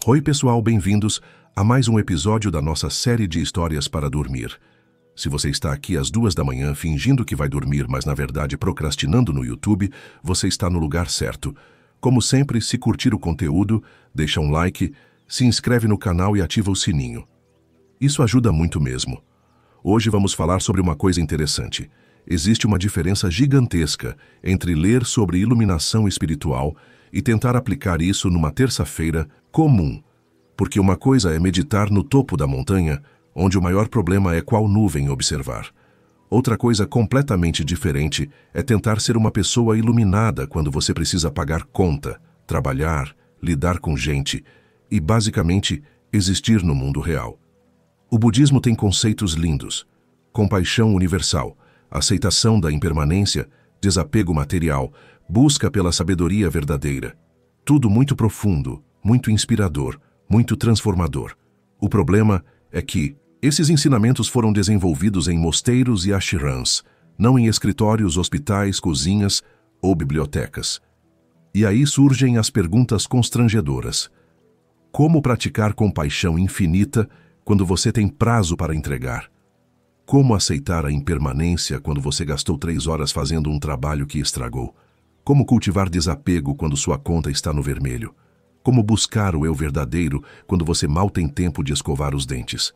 Oi pessoal, bem-vindos a mais um episódio da nossa série de histórias para dormir. Se você está aqui às 2 da manhã fingindo que vai dormir, mas na verdade procrastinando no YouTube, você está no lugar certo. Como sempre, se curtir o conteúdo, deixa um like, se inscreve no canal e ativa o sininho. Isso ajuda muito mesmo. Hoje vamos falar sobre uma coisa interessante. Existe uma diferença gigantesca entre ler sobre iluminação espiritual e tentar aplicar isso numa terça-feira comum. Porque uma coisa é meditar no topo da montanha, onde o maior problema é qual nuvem observar. Outra coisa completamente diferente é tentar ser uma pessoa iluminada quando você precisa pagar conta, trabalhar, lidar com gente e, basicamente, existir no mundo real. O budismo tem conceitos lindos: compaixão universal, aceitação da impermanência, desapego material, busca pela sabedoria verdadeira. Tudo muito profundo, muito inspirador, muito transformador. O problema é que esses ensinamentos foram desenvolvidos em mosteiros e ashrams, não em escritórios, hospitais, cozinhas ou bibliotecas. E aí surgem as perguntas constrangedoras. Como praticar compaixão infinita quando você tem prazo para entregar? Como aceitar a impermanência quando você gastou 3 horas fazendo um trabalho que estragou? Como cultivar desapego quando sua conta está no vermelho? Como buscar o eu verdadeiro quando você mal tem tempo de escovar os dentes?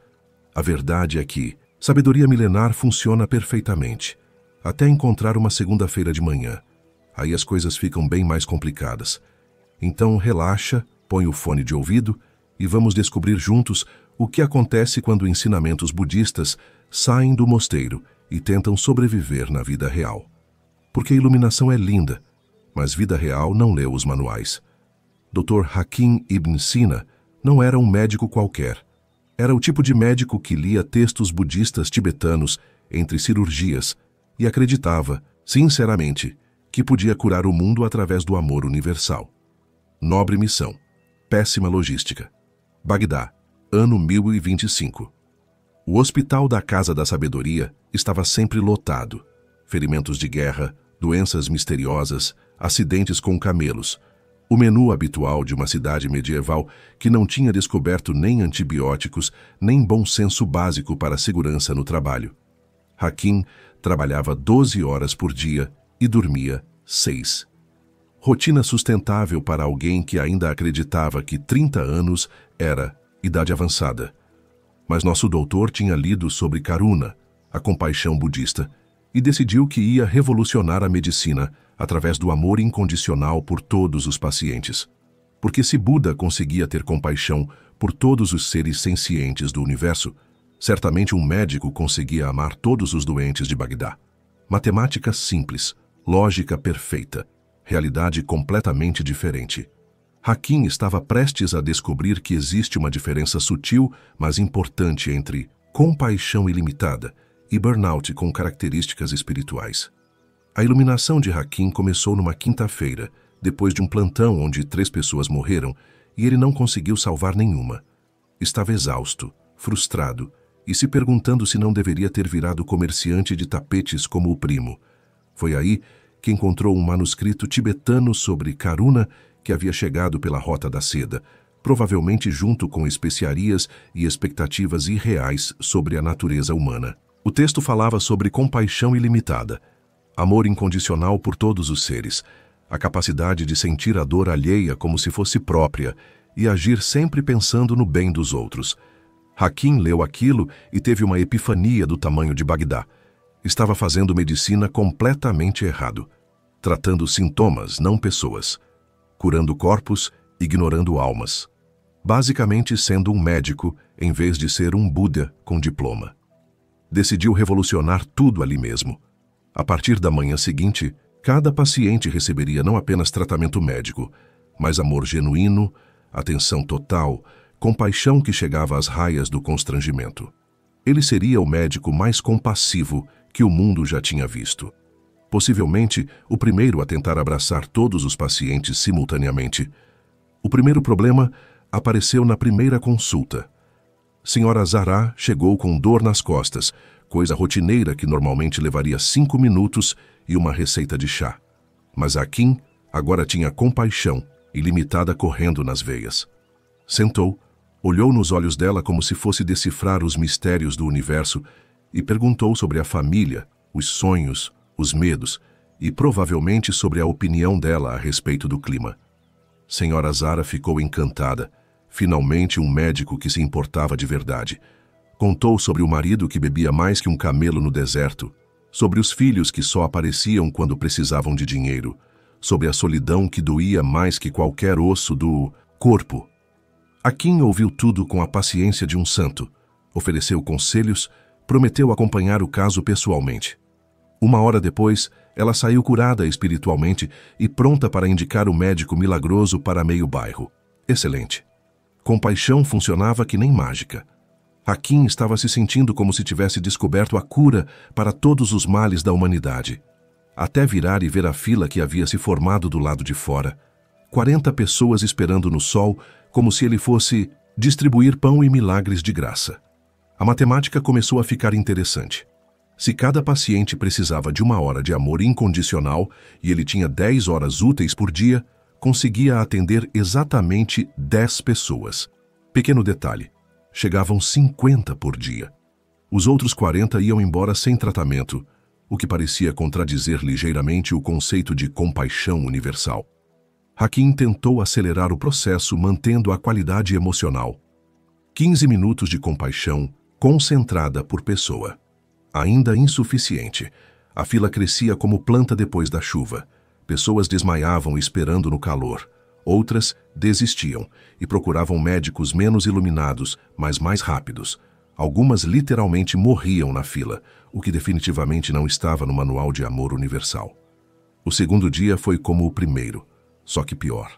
A verdade é que sabedoria milenar funciona perfeitamente, até encontrar uma segunda-feira de manhã. Aí as coisas ficam bem mais complicadas. Então relaxa, põe o fone de ouvido e vamos descobrir juntos o que acontece quando ensinamentos budistas saem do mosteiro e tentam sobreviver na vida real. Porque a iluminação é linda, mas vida real não leu os manuais. Dr. Hakim Ibn Sina não era um médico qualquer. Era o tipo de médico que lia textos budistas tibetanos entre cirurgias e acreditava, sinceramente, que podia curar o mundo através do amor universal. Nobre missão. Péssima logística. Bagdá, ano 1025. O hospital da Casa da Sabedoria estava sempre lotado. Ferimentos de guerra, doenças misteriosas, acidentes com camelos. O menu habitual de uma cidade medieval que não tinha descoberto nem antibióticos, nem bom senso básico para a segurança no trabalho. Hakim trabalhava 12 horas por dia e dormia 6. Rotina sustentável para alguém que ainda acreditava que 30 anos era idade avançada. Mas nosso doutor tinha lido sobre Karuna, a compaixão budista, e decidiu que ia revolucionar a medicina através do amor incondicional por todos os pacientes. Porque se Buda conseguia ter compaixão por todos os seres sencientes do universo, certamente um médico conseguia amar todos os doentes de Bagdá. Matemática simples, lógica perfeita, realidade completamente diferente. Hakim estava prestes a descobrir que existe uma diferença sutil, mas importante entre compaixão ilimitada e burnout com características espirituais. A iluminação de Hakim começou numa quinta-feira, depois de um plantão onde 3 pessoas morreram e ele não conseguiu salvar nenhuma. Estava exausto, frustrado e se perguntando se não deveria ter virado comerciante de tapetes como o primo. Foi aí que encontrou um manuscrito tibetano sobre Karuna que havia chegado pela Rota da Seda, provavelmente junto com especiarias e expectativas irreais sobre a natureza humana. O texto falava sobre compaixão ilimitada, amor incondicional por todos os seres, a capacidade de sentir a dor alheia como se fosse própria e agir sempre pensando no bem dos outros. Hakim leu aquilo e teve uma epifania do tamanho de Bagdá. Estava fazendo medicina completamente errado, tratando sintomas, não pessoas, curando corpos, ignorando almas, basicamente sendo um médico em vez de ser um Buda com diploma. Decidiu revolucionar tudo ali mesmo. A partir da manhã seguinte, cada paciente receberia não apenas tratamento médico, mas amor genuíno, atenção total, compaixão que chegava às raias do constrangimento. Ele seria o médico mais compassivo que o mundo já tinha visto. Possivelmente, o primeiro a tentar abraçar todos os pacientes simultaneamente. O primeiro problema apareceu na primeira consulta. Senhora Zahra chegou com dor nas costas, coisa rotineira que normalmente levaria 5 minutos e uma receita de chá. Mas Hakim agora tinha compaixão ilimitada correndo nas veias. Sentou, olhou nos olhos dela como se fosse decifrar os mistérios do universo e perguntou sobre a família, os sonhos, os medos e provavelmente sobre a opinião dela a respeito do clima. Senhora Zara ficou encantada. Finalmente um médico que se importava de verdade. Contou sobre o marido que bebia mais que um camelo no deserto, sobre os filhos que só apareciam quando precisavam de dinheiro, sobre a solidão que doía mais que qualquer osso do corpo. Hakim ouviu tudo com a paciência de um santo, ofereceu conselhos, prometeu acompanhar o caso pessoalmente. 1 hora depois, ela saiu curada espiritualmente e pronta para indicar o médico milagroso para meio bairro. Excelente. Compaixão funcionava que nem mágica. Hakim estava se sentindo como se tivesse descoberto a cura para todos os males da humanidade. Até virar e ver a fila que havia se formado do lado de fora. 40 pessoas esperando no sol, como se ele fosse distribuir pão e milagres de graça. A matemática começou a ficar interessante. Se cada paciente precisava de 1 hora de amor incondicional e ele tinha 10 horas úteis por dia, conseguia atender exatamente 10 pessoas. Pequeno detalhe, chegavam 50 por dia. Os outros 40 iam embora sem tratamento, o que parecia contradizer ligeiramente o conceito de compaixão universal. Hakim tentou acelerar o processo mantendo a qualidade emocional. 15 minutos de compaixão concentrada por pessoa. Ainda insuficiente. A fila crescia como planta depois da chuva. Pessoas desmaiavam esperando no calor. Outras desistiam e procuravam médicos menos iluminados, mas mais rápidos. Algumas literalmente morriam na fila, o que definitivamente não estava no manual de amor universal. O segundo dia foi como o primeiro, só que pior.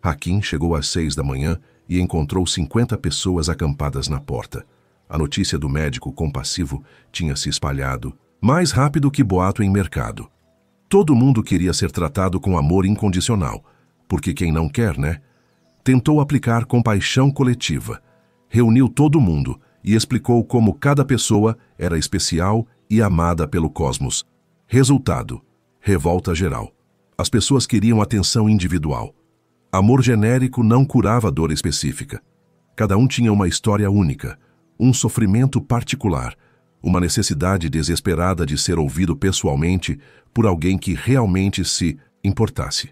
Hakim chegou às 6 da manhã e encontrou 50 pessoas acampadas na porta. A notícia do médico compassivo tinha se espalhado, mais rápido que boato em mercado. Todo mundo queria ser tratado com amor incondicional, porque quem não quer, né? Tentou aplicar compaixão coletiva, reuniu todo mundo e explicou como cada pessoa era especial e amada pelo cosmos. Resultado: revolta geral. As pessoas queriam atenção individual. Amor genérico não curava dor específica. Cada um tinha uma história única, um sofrimento particular, uma necessidade desesperada de ser ouvido pessoalmente por alguém que realmente se importasse.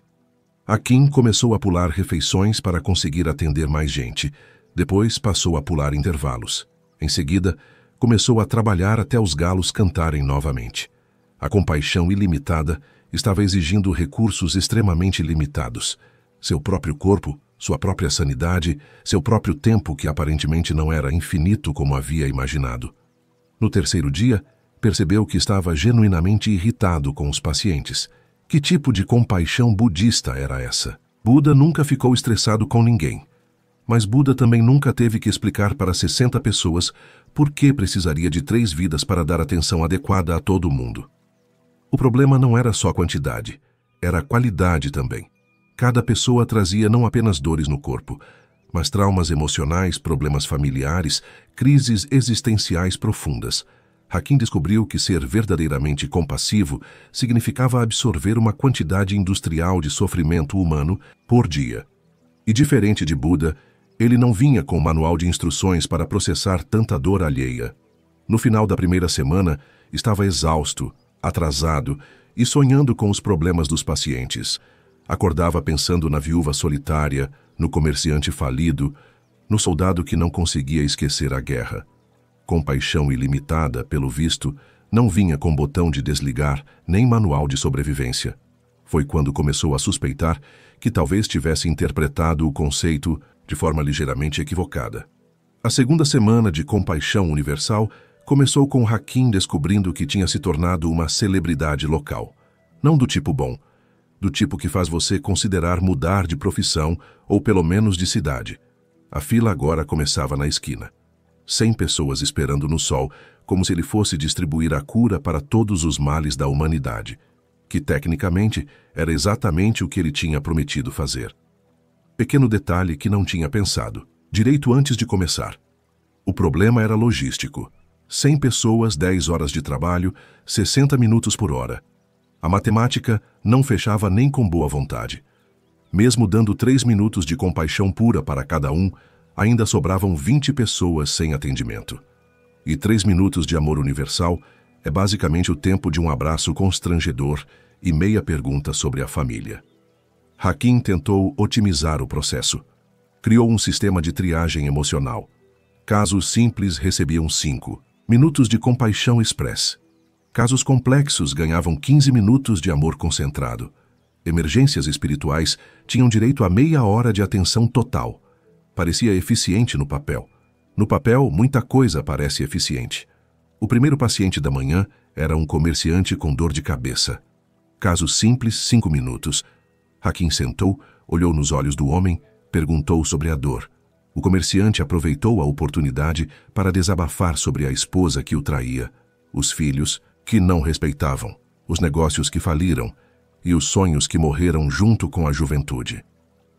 Hakim começou a pular refeições para conseguir atender mais gente. Depois passou a pular intervalos. Em seguida, começou a trabalhar até os galos cantarem novamente. A compaixão ilimitada estava exigindo recursos extremamente limitados. Seu próprio corpo, sua própria sanidade, seu próprio tempo que aparentemente não era infinito como havia imaginado. No terceiro dia, percebeu que estava genuinamente irritado com os pacientes. Que tipo de compaixão budista era essa? Buda nunca ficou estressado com ninguém. Mas Buda também nunca teve que explicar para 60 pessoas por que precisaria de 3 vidas para dar atenção adequada a todo mundo. O problema não era só a quantidade, era a qualidade também. Cada pessoa trazia não apenas dores no corpo, mas traumas emocionais, problemas familiares, crises existenciais profundas. Hakim descobriu que ser verdadeiramente compassivo significava absorver uma quantidade industrial de sofrimento humano por dia. E diferente de Buda, ele não vinha com um manual de instruções para processar tanta dor alheia. No final da primeira semana, estava exausto, atrasado e sonhando com os problemas dos pacientes. Acordava pensando na viúva solitária, no comerciante falido, no soldado que não conseguia esquecer a guerra. Compaixão ilimitada, pelo visto, não vinha com botão de desligar nem manual de sobrevivência. Foi quando começou a suspeitar que talvez tivesse interpretado o conceito de forma ligeiramente equivocada. A segunda semana de compaixão universal começou com Hakim descobrindo que tinha se tornado uma celebridade local. Não do tipo bom, do tipo que faz você considerar mudar de profissão ou pelo menos de cidade. A fila agora começava na esquina. 100 pessoas esperando no sol, como se ele fosse distribuir a cura para todos os males da humanidade, que tecnicamente era exatamente o que ele tinha prometido fazer. Pequeno detalhe que não tinha pensado, direito antes de começar. O problema era logístico. 100 pessoas, 10 horas de trabalho, 60 minutos por hora. A matemática não fechava nem com boa vontade. Mesmo dando 3 minutos de compaixão pura para cada um, ainda sobravam 20 pessoas sem atendimento. E 3 minutos de amor universal é basicamente o tempo de um abraço constrangedor e meia pergunta sobre a família. Hakim tentou otimizar o processo. Criou um sistema de triagem emocional. Casos simples recebiam 5 minutos de compaixão express. Casos complexos ganhavam 15 minutos de amor concentrado. Emergências espirituais tinham direito a meia hora de atenção total. Parecia eficiente no papel. No papel, muita coisa parece eficiente. O primeiro paciente da manhã era um comerciante com dor de cabeça. Caso simples, 5 minutos. Hakim sentou, olhou nos olhos do homem, perguntou sobre a dor. O comerciante aproveitou a oportunidade para desabafar sobre a esposa que o traía, os filhos que não respeitavam, os negócios que faliram e os sonhos que morreram junto com a juventude.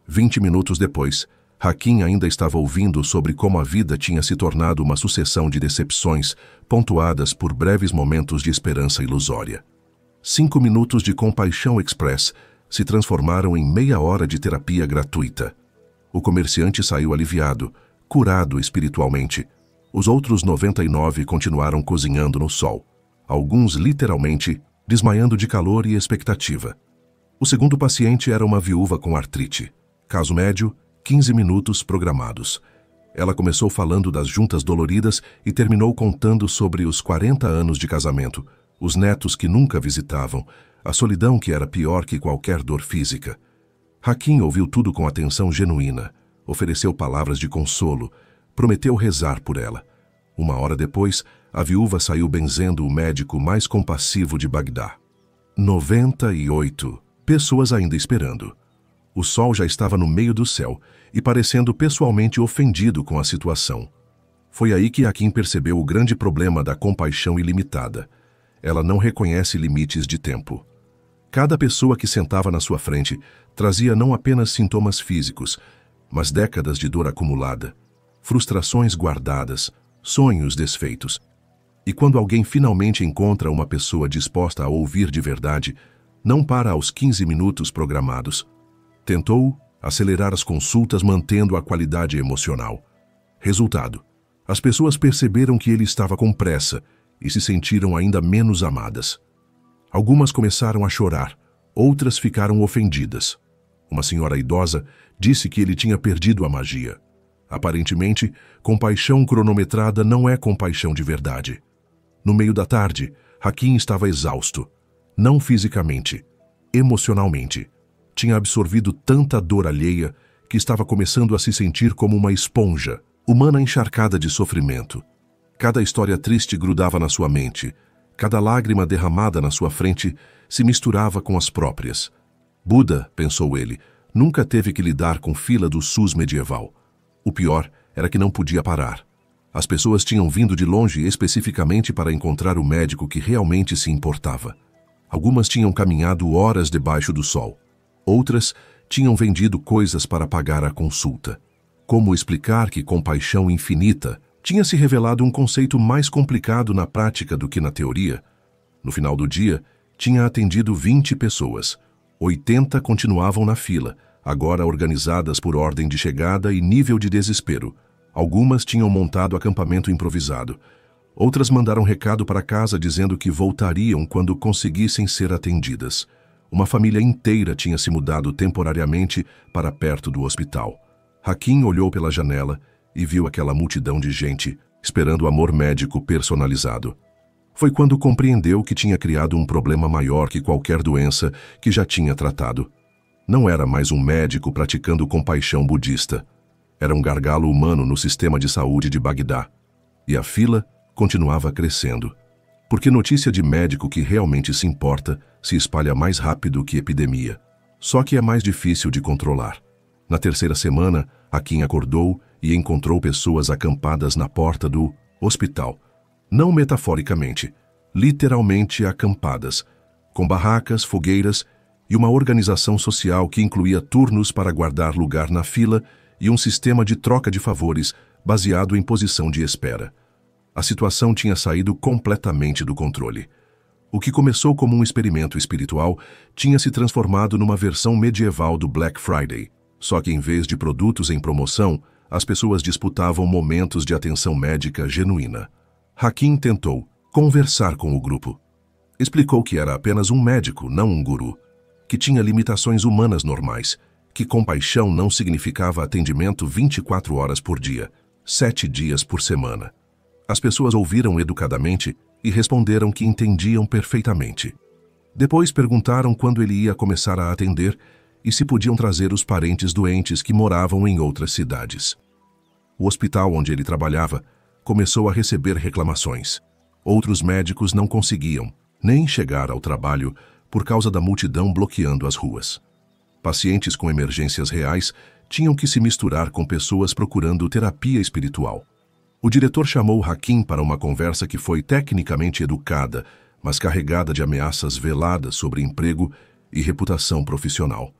20 minutos depois, Hakim ainda estava ouvindo sobre como a vida tinha se tornado uma sucessão de decepções, pontuadas por breves momentos de esperança ilusória. 5 minutos de compaixão express se transformaram em meia hora de terapia gratuita. O comerciante saiu aliviado, curado espiritualmente. Os outros 99 continuaram cozinhando no sol, alguns literalmente desmaiando de calor e expectativa. O segundo paciente era uma viúva com artrite. Caso médio, 15 minutos programados. Ela começou falando das juntas doloridas e terminou contando sobre os 40 anos de casamento, os netos que nunca visitavam, a solidão que era pior que qualquer dor física. Hakim ouviu tudo com atenção genuína, ofereceu palavras de consolo, prometeu rezar por ela. 1 hora depois, a viúva saiu benzendo o médico mais compassivo de Bagdá. 98 pessoas ainda esperando. O sol já estava no meio do céu e parecendo pessoalmente ofendido com a situação. Foi aí que Hakim percebeu o grande problema da compaixão ilimitada. Ela não reconhece limites de tempo. Cada pessoa que sentava na sua frente trazia não apenas sintomas físicos, mas décadas de dor acumulada, frustrações guardadas, sonhos desfeitos. E quando alguém finalmente encontra uma pessoa disposta a ouvir de verdade, não para aos 15 minutos programados. Tentou acelerar as consultas mantendo a qualidade emocional. Resultado: as pessoas perceberam que ele estava com pressa e se sentiram ainda menos amadas. Algumas começaram a chorar, outras ficaram ofendidas. Uma senhora idosa disse que ele tinha perdido a magia. Aparentemente, compaixão cronometrada não é compaixão de verdade. No meio da tarde, Hakim estava exausto. Não fisicamente, emocionalmente. Tinha absorvido tanta dor alheia que estava começando a se sentir como uma esponja, humana encharcada de sofrimento. Cada história triste grudava na sua mente. Cada lágrima derramada na sua frente se misturava com as próprias. Buda, pensou ele, nunca teve que lidar com fila do SUS medieval. O pior era que não podia parar. As pessoas tinham vindo de longe especificamente para encontrar o médico que realmente se importava. Algumas tinham caminhado horas debaixo do sol. Outras tinham vendido coisas para pagar a consulta. Como explicar que compaixão infinita tinha se revelado um conceito mais complicado na prática do que na teoria? No final do dia, tinha atendido 20 pessoas. 80 continuavam na fila, agora organizadas por ordem de chegada e nível de desespero. Algumas tinham montado acampamento improvisado. Outras mandaram recado para casa dizendo que voltariam quando conseguissem ser atendidas. Uma família inteira tinha se mudado temporariamente para perto do hospital. Hakim olhou pela janela e viu aquela multidão de gente esperando amor médico personalizado. Foi quando compreendeu que tinha criado um problema maior que qualquer doença que já tinha tratado. Não era mais um médico praticando compaixão budista. Era um gargalo humano no sistema de saúde de Bagdá. E a fila continuava crescendo. Porque notícia de médico que realmente se importa se espalha mais rápido que epidemia. Só que é mais difícil de controlar. Na terceira semana, Hakim acordou e encontrou pessoas acampadas na porta do hospital. Não metaforicamente, literalmente acampadas, com barracas, fogueiras e uma organização social que incluía turnos para guardar lugar na fila e um sistema de troca de favores baseado em posição de espera. A situação tinha saído completamente do controle. O que começou como um experimento espiritual tinha se transformado numa versão medieval do Black Friday, só que em vez de produtos em promoção, as pessoas disputavam momentos de atenção médica genuína. Hakim tentou conversar com o grupo. Explicou que era apenas um médico, não um guru, que tinha limitações humanas normais, que compaixão não significava atendimento 24 horas por dia, 7 dias por semana. As pessoas ouviram educadamente e responderam que entendiam perfeitamente. Depois perguntaram quando ele ia começar a atender e se podiam trazer os parentes doentes que moravam em outras cidades. O hospital onde ele trabalhava começou a receber reclamações. Outros médicos não conseguiam nem chegar ao trabalho por causa da multidão bloqueando as ruas. Pacientes com emergências reais tinham que se misturar com pessoas procurando terapia espiritual. O diretor chamou Hakim para uma conversa que foi tecnicamente educada, mas carregada de ameaças veladas sobre emprego e reputação profissional.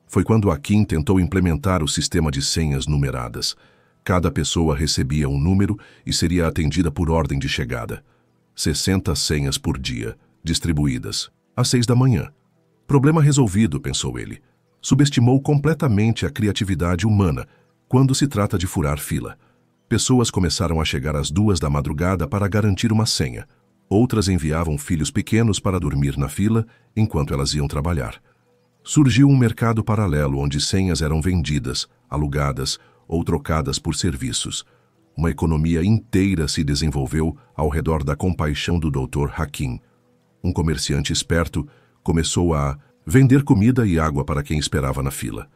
Foi quando Hakim tentou implementar o sistema de senhas numeradas. Cada pessoa recebia um número e seria atendida por ordem de chegada. 60 senhas por dia, distribuídas, às 6 da manhã. Problema resolvido, pensou ele. Subestimou completamente a criatividade humana quando se trata de furar fila. Pessoas começaram a chegar às 2 da madrugada para garantir uma senha. Outras enviavam filhos pequenos para dormir na fila enquanto elas iam trabalhar. Surgiu um mercado paralelo onde senhas eram vendidas, alugadas ou trocadas por serviços. Uma economia inteira se desenvolveu ao redor da compaixão do Dr. Hakim. Um comerciante esperto começou a vender comida e água para quem esperava na fila.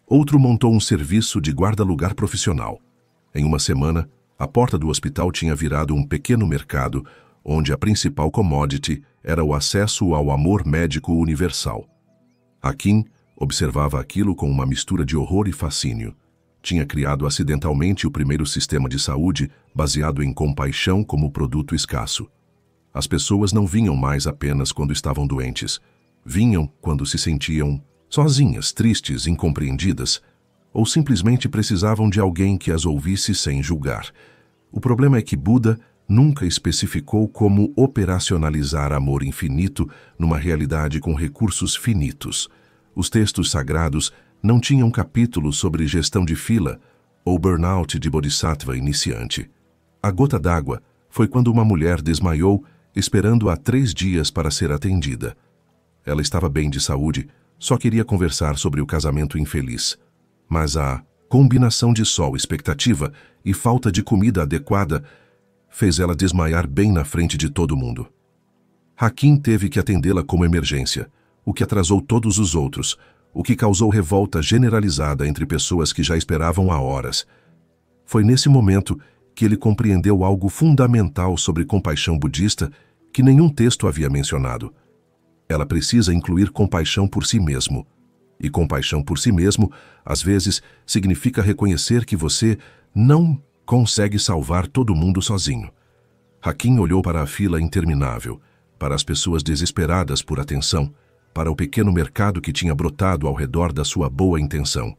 Outro montou um serviço de guarda-lugar profissional. Em uma semana, a porta do hospital tinha virado um pequeno mercado onde a principal commodity era o acesso ao amor médico universal. Hakim observava aquilo com uma mistura de horror e fascínio. Tinha criado acidentalmente o primeiro sistema de saúde baseado em compaixão como produto escasso. As pessoas não vinham mais apenas quando estavam doentes. Vinham quando se sentiam sozinhas, tristes, incompreendidas, ou simplesmente precisavam de alguém que as ouvisse sem julgar. O problema é que Buda nunca especificou como operacionalizar amor infinito numa realidade com recursos finitos. Os textos sagrados não tinham capítulos sobre gestão de fila ou burnout de bodhisattva iniciante. A gota d'água foi quando uma mulher desmaiou esperando há 3 dias para ser atendida. Ela estava bem de saúde, só queria conversar sobre o casamento infeliz. Mas a combinação de sol, expectativa e falta de comida adequada fez ela desmaiar bem na frente de todo mundo. Hakim teve que atendê-la como emergência, o que atrasou todos os outros, o que causou revolta generalizada entre pessoas que já esperavam há horas. Foi nesse momento que ele compreendeu algo fundamental sobre compaixão budista que nenhum texto havia mencionado. Ela precisa incluir compaixão por si mesmo. E compaixão por si mesmo, às vezes, significa reconhecer que você não consegue salvar todo mundo sozinho. Hakim olhou para a fila interminável, para as pessoas desesperadas por atenção, para o pequeno mercado que tinha brotado ao redor da sua boa intenção.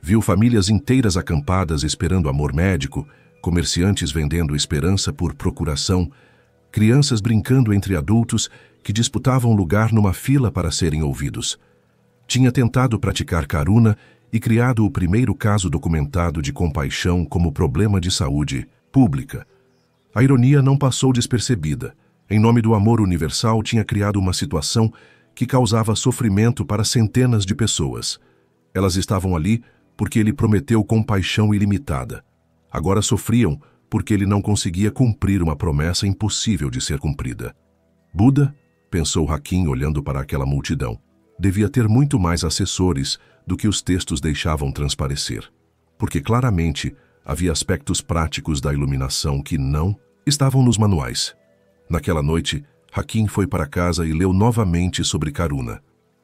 Viu famílias inteiras acampadas esperando amor médico, comerciantes vendendo esperança por procuração, crianças brincando entre adultos que disputavam lugar numa fila para serem ouvidos. Tinha tentado praticar karuna e criado o primeiro caso documentado de compaixão como problema de saúde pública. A ironia não passou despercebida. Em nome do amor universal, tinha criado uma situação que causava sofrimento para centenas de pessoas. Elas estavam ali porque ele prometeu compaixão ilimitada. Agora sofriam porque ele não conseguia cumprir uma promessa impossível de ser cumprida. Buda, pensou Hakim olhando para aquela multidão, devia ter muito mais assessores do que os textos deixavam transparecer, porque claramente havia aspectos práticos da iluminação que não estavam nos manuais. Naquela noite, Hakim foi para casa e leu novamente sobre Karuna.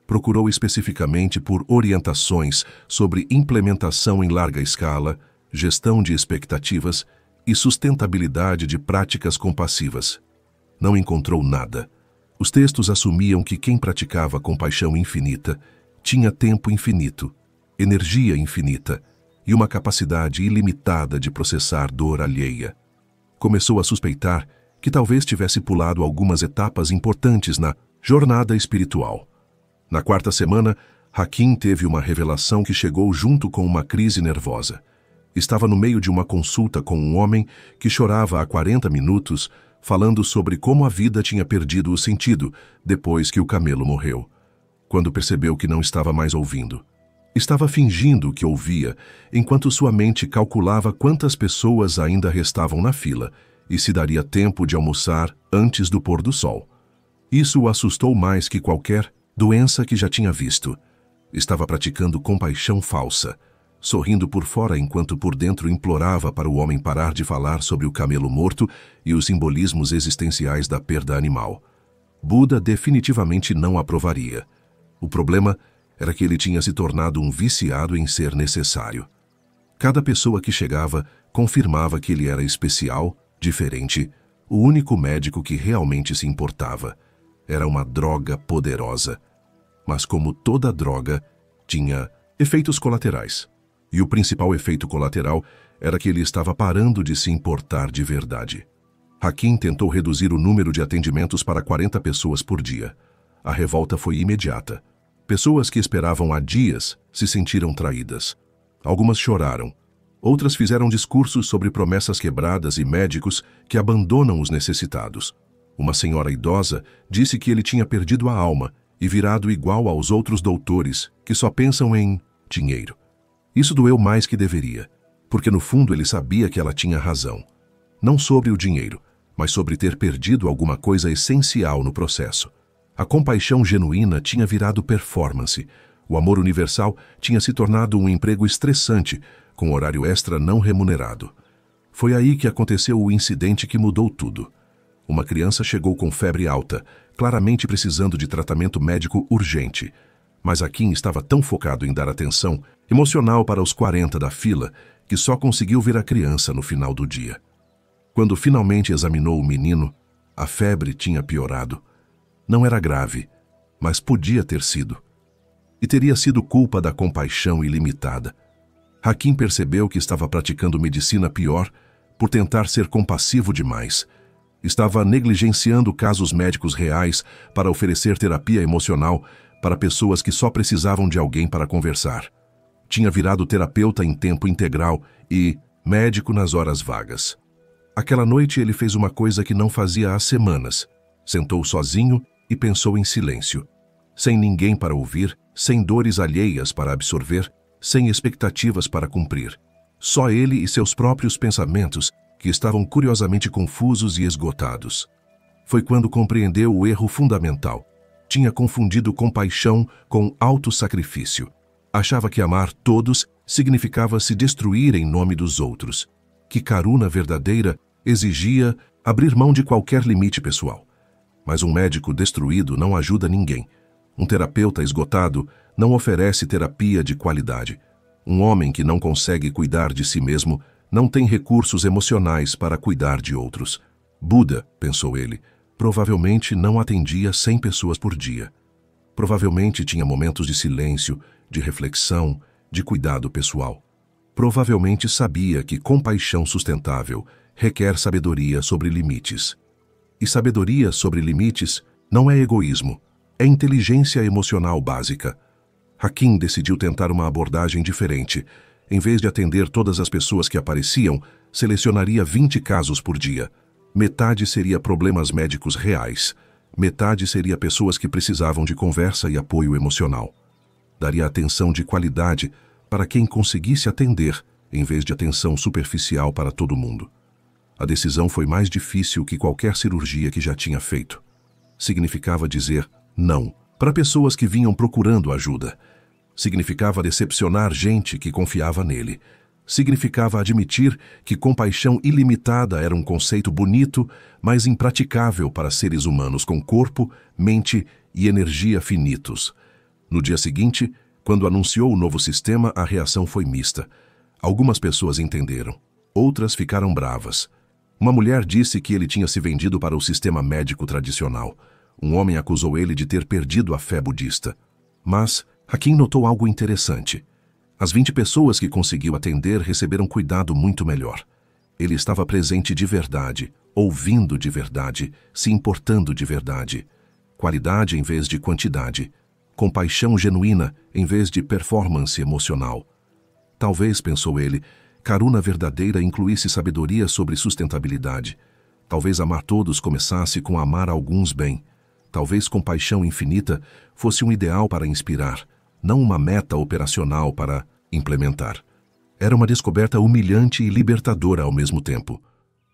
Procurou especificamente por orientações sobre implementação em larga escala, gestão de expectativas e sustentabilidade de práticas compassivas. Não encontrou nada. Os textos assumiam que quem praticava compaixão infinita tinha tempo infinito, energia infinita e uma capacidade ilimitada de processar dor alheia. Começou a suspeitar que talvez tivesse pulado algumas etapas importantes na jornada espiritual. Na 4ª semana, Hakim teve uma revelação que chegou junto com uma crise nervosa. Estava no meio de uma consulta com um homem que chorava há 40 minutos, falando sobre como a vida tinha perdido o sentido depois que o camelo morreu. Quando percebeu que não estava mais ouvindo, estava fingindo que ouvia, enquanto sua mente calculava quantas pessoas ainda restavam na fila e se daria tempo de almoçar antes do pôr do sol. Isso o assustou mais que qualquer doença que já tinha visto. Estava praticando compaixão falsa, sorrindo por fora enquanto por dentro implorava para o homem parar de falar sobre o camelo morto e os simbolismos existenciais da perda animal. Buda definitivamente não aprovaria. O problema era que ele tinha se tornado um viciado em ser necessário. Cada pessoa que chegava confirmava que ele era especial, diferente, o único médico que realmente se importava. Era uma droga poderosa. Mas como toda droga, tinha efeitos colaterais. E o principal efeito colateral era que ele estava parando de se importar de verdade. Hakim tentou reduzir o número de atendimentos para 40 pessoas por dia. A revolta foi imediata. Pessoas que esperavam há dias se sentiram traídas. Algumas choraram. Outras fizeram discursos sobre promessas quebradas e médicos que abandonam os necessitados. Uma senhora idosa disse que ele tinha perdido a alma e virado igual aos outros doutores que só pensam em dinheiro. Isso doeu mais que deveria, porque no fundo ele sabia que ela tinha razão. Não sobre o dinheiro, mas sobre ter perdido alguma coisa essencial no processo. A compaixão genuína tinha virado performance. O amor universal tinha se tornado um emprego estressante, com horário extra não remunerado. Foi aí que aconteceu o incidente que mudou tudo. Uma criança chegou com febre alta, claramente precisando de tratamento médico urgente. Mas Hakim estava tão focado em dar atenção emocional para os 40 da fila que só conseguiu ver a criança no final do dia. Quando finalmente examinou o menino, a febre tinha piorado. Não era grave, mas podia ter sido. E teria sido culpa da compaixão ilimitada. Hakim percebeu que estava praticando medicina pior por tentar ser compassivo demais. Estava negligenciando casos médicos reais para oferecer terapia emocional para pessoas que só precisavam de alguém para conversar. Tinha virado terapeuta em tempo integral e médico nas horas vagas. Aquela noite ele fez uma coisa que não fazia há semanas. Sentou sozinho e pensou em silêncio. Sem ninguém para ouvir, sem dores alheias para absorver, sem expectativas para cumprir. Só ele e seus próprios pensamentos, que estavam curiosamente confusos e esgotados. Foi quando compreendeu o erro fundamental. Tinha confundido compaixão com autossacrifício. Achava que amar todos significava se destruir em nome dos outros. Que karuna verdadeira exigia abrir mão de qualquer limite pessoal. Mas um médico destruído não ajuda ninguém. Um terapeuta esgotado não oferece terapia de qualidade. Um homem que não consegue cuidar de si mesmo não tem recursos emocionais para cuidar de outros. Buda, pensou ele, provavelmente não atendia 100 pessoas por dia. Provavelmente tinha momentos de silêncio, de reflexão, de cuidado pessoal. Provavelmente sabia que compaixão sustentável requer sabedoria sobre limites. E sabedoria sobre limites não é egoísmo, é inteligência emocional básica. Hakim decidiu tentar uma abordagem diferente. Em vez de atender todas as pessoas que apareciam, selecionaria 20 casos por dia. Metade seria problemas médicos reais. Metade seria pessoas que precisavam de conversa e apoio emocional. Daria atenção de qualidade para quem conseguisse atender, em vez de atenção superficial para todo mundo. A decisão foi mais difícil que qualquer cirurgia que já tinha feito. Significava dizer não para pessoas que vinham procurando ajuda. Significava decepcionar gente que confiava nele. Significava admitir que compaixão ilimitada era um conceito bonito, mas impraticável para seres humanos com corpo, mente e energia finitos. No dia seguinte, quando anunciou o novo sistema, a reação foi mista. Algumas pessoas entenderam, outras ficaram bravas. Uma mulher disse que ele tinha se vendido para o sistema médico tradicional. Um homem acusou ele de ter perdido a fé budista. Mas Hakim notou algo interessante. As 20 pessoas que conseguiu atender receberam cuidado muito melhor. Ele estava presente de verdade, ouvindo de verdade, se importando de verdade. Qualidade em vez de quantidade. Compaixão genuína em vez de performance emocional. Talvez, pensou ele, Karuna verdadeira incluísse sabedoria sobre sustentabilidade. Talvez amar todos começasse com amar alguns bem. Talvez compaixão infinita fosse um ideal para inspirar, não uma meta operacional para implementar. Era uma descoberta humilhante e libertadora ao mesmo tempo.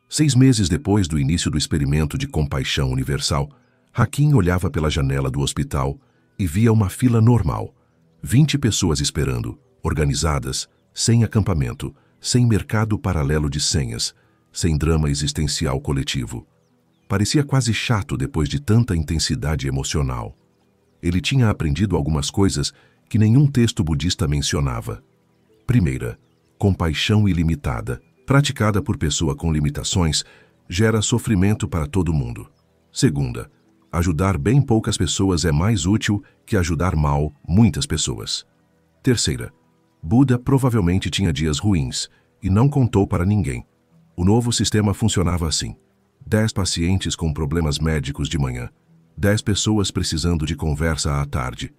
6 meses depois do início do experimento de compaixão universal, Hakim olhava pela janela do hospital e via uma fila normal. 20 pessoas esperando, organizadas, sem acampamento, sem mercado paralelo de senhas, sem drama existencial coletivo. Parecia quase chato depois de tanta intensidade emocional. Ele tinha aprendido algumas coisas que nenhum texto budista mencionava. Primeira, compaixão ilimitada, praticada por pessoa com limitações, gera sofrimento para todo mundo. Segunda, ajudar bem poucas pessoas é mais útil que ajudar mal muitas pessoas. Terceira, Buda provavelmente tinha dias ruins e não contou para ninguém. O novo sistema funcionava assim: 10 pacientes com problemas médicos de manhã, 10 pessoas precisando de conversa à tarde.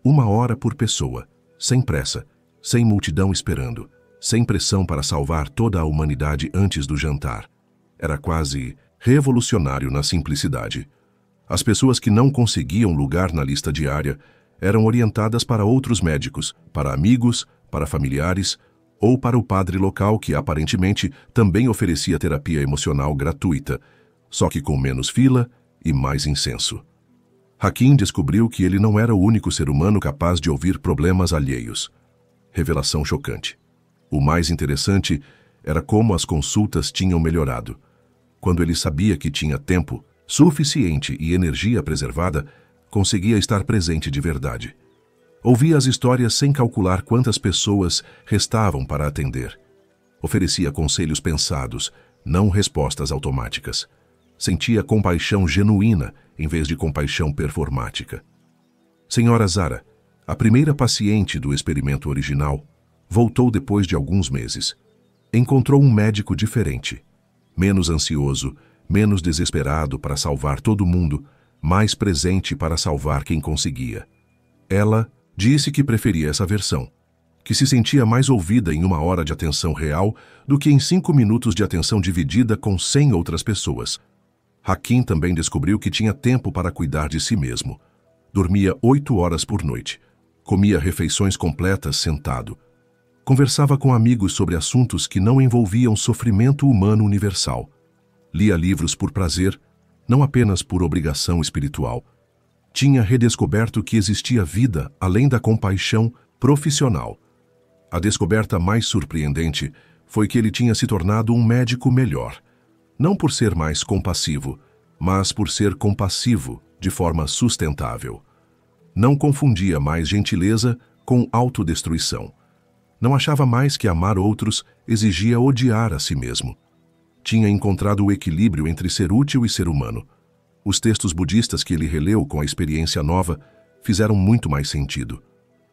1 hora por pessoa, sem pressa, sem multidão esperando, sem pressão para salvar toda a humanidade antes do jantar. Era quase revolucionário na simplicidade. As pessoas que não conseguiam lugar na lista diária eram orientadas para outros médicos, para amigos, para familiares ou para o padre local que aparentemente também oferecia terapia emocional gratuita, só que com menos fila e mais incenso. Hakim descobriu que ele não era o único ser humano capaz de ouvir problemas alheios. Revelação chocante. O mais interessante era como as consultas tinham melhorado. Quando ele sabia que tinha tempo suficiente e energia preservada, conseguia estar presente de verdade. Ouvia as histórias sem calcular quantas pessoas restavam para atender. Oferecia conselhos pensados, não respostas automáticas. Sentia compaixão genuína em vez de compaixão performática. Senhora Zara, a primeira paciente do experimento original, voltou depois de alguns meses. Encontrou um médico diferente, menos ansioso, menos desesperado para salvar todo mundo, mais presente para salvar quem conseguia. Ela disse que preferia essa versão, que se sentia mais ouvida em 1 hora de atenção real do que em 5 minutos de atenção dividida com 100 outras pessoas. Hakim também descobriu que tinha tempo para cuidar de si mesmo. Dormia 8 horas por noite. Comia refeições completas sentado. Conversava com amigos sobre assuntos que não envolviam sofrimento humano universal. Lia livros por prazer, não apenas por obrigação espiritual. Tinha redescoberto que existia vida além da compaixão profissional. A descoberta mais surpreendente foi que ele tinha se tornado um médico melhor. Não por ser mais compassivo, mas por ser compassivo de forma sustentável. Não confundia mais gentileza com autodestruição. Não achava mais que amar outros exigia odiar a si mesmo. Tinha encontrado o equilíbrio entre ser útil e ser humano. Os textos budistas que ele releu com a experiência nova fizeram muito mais sentido.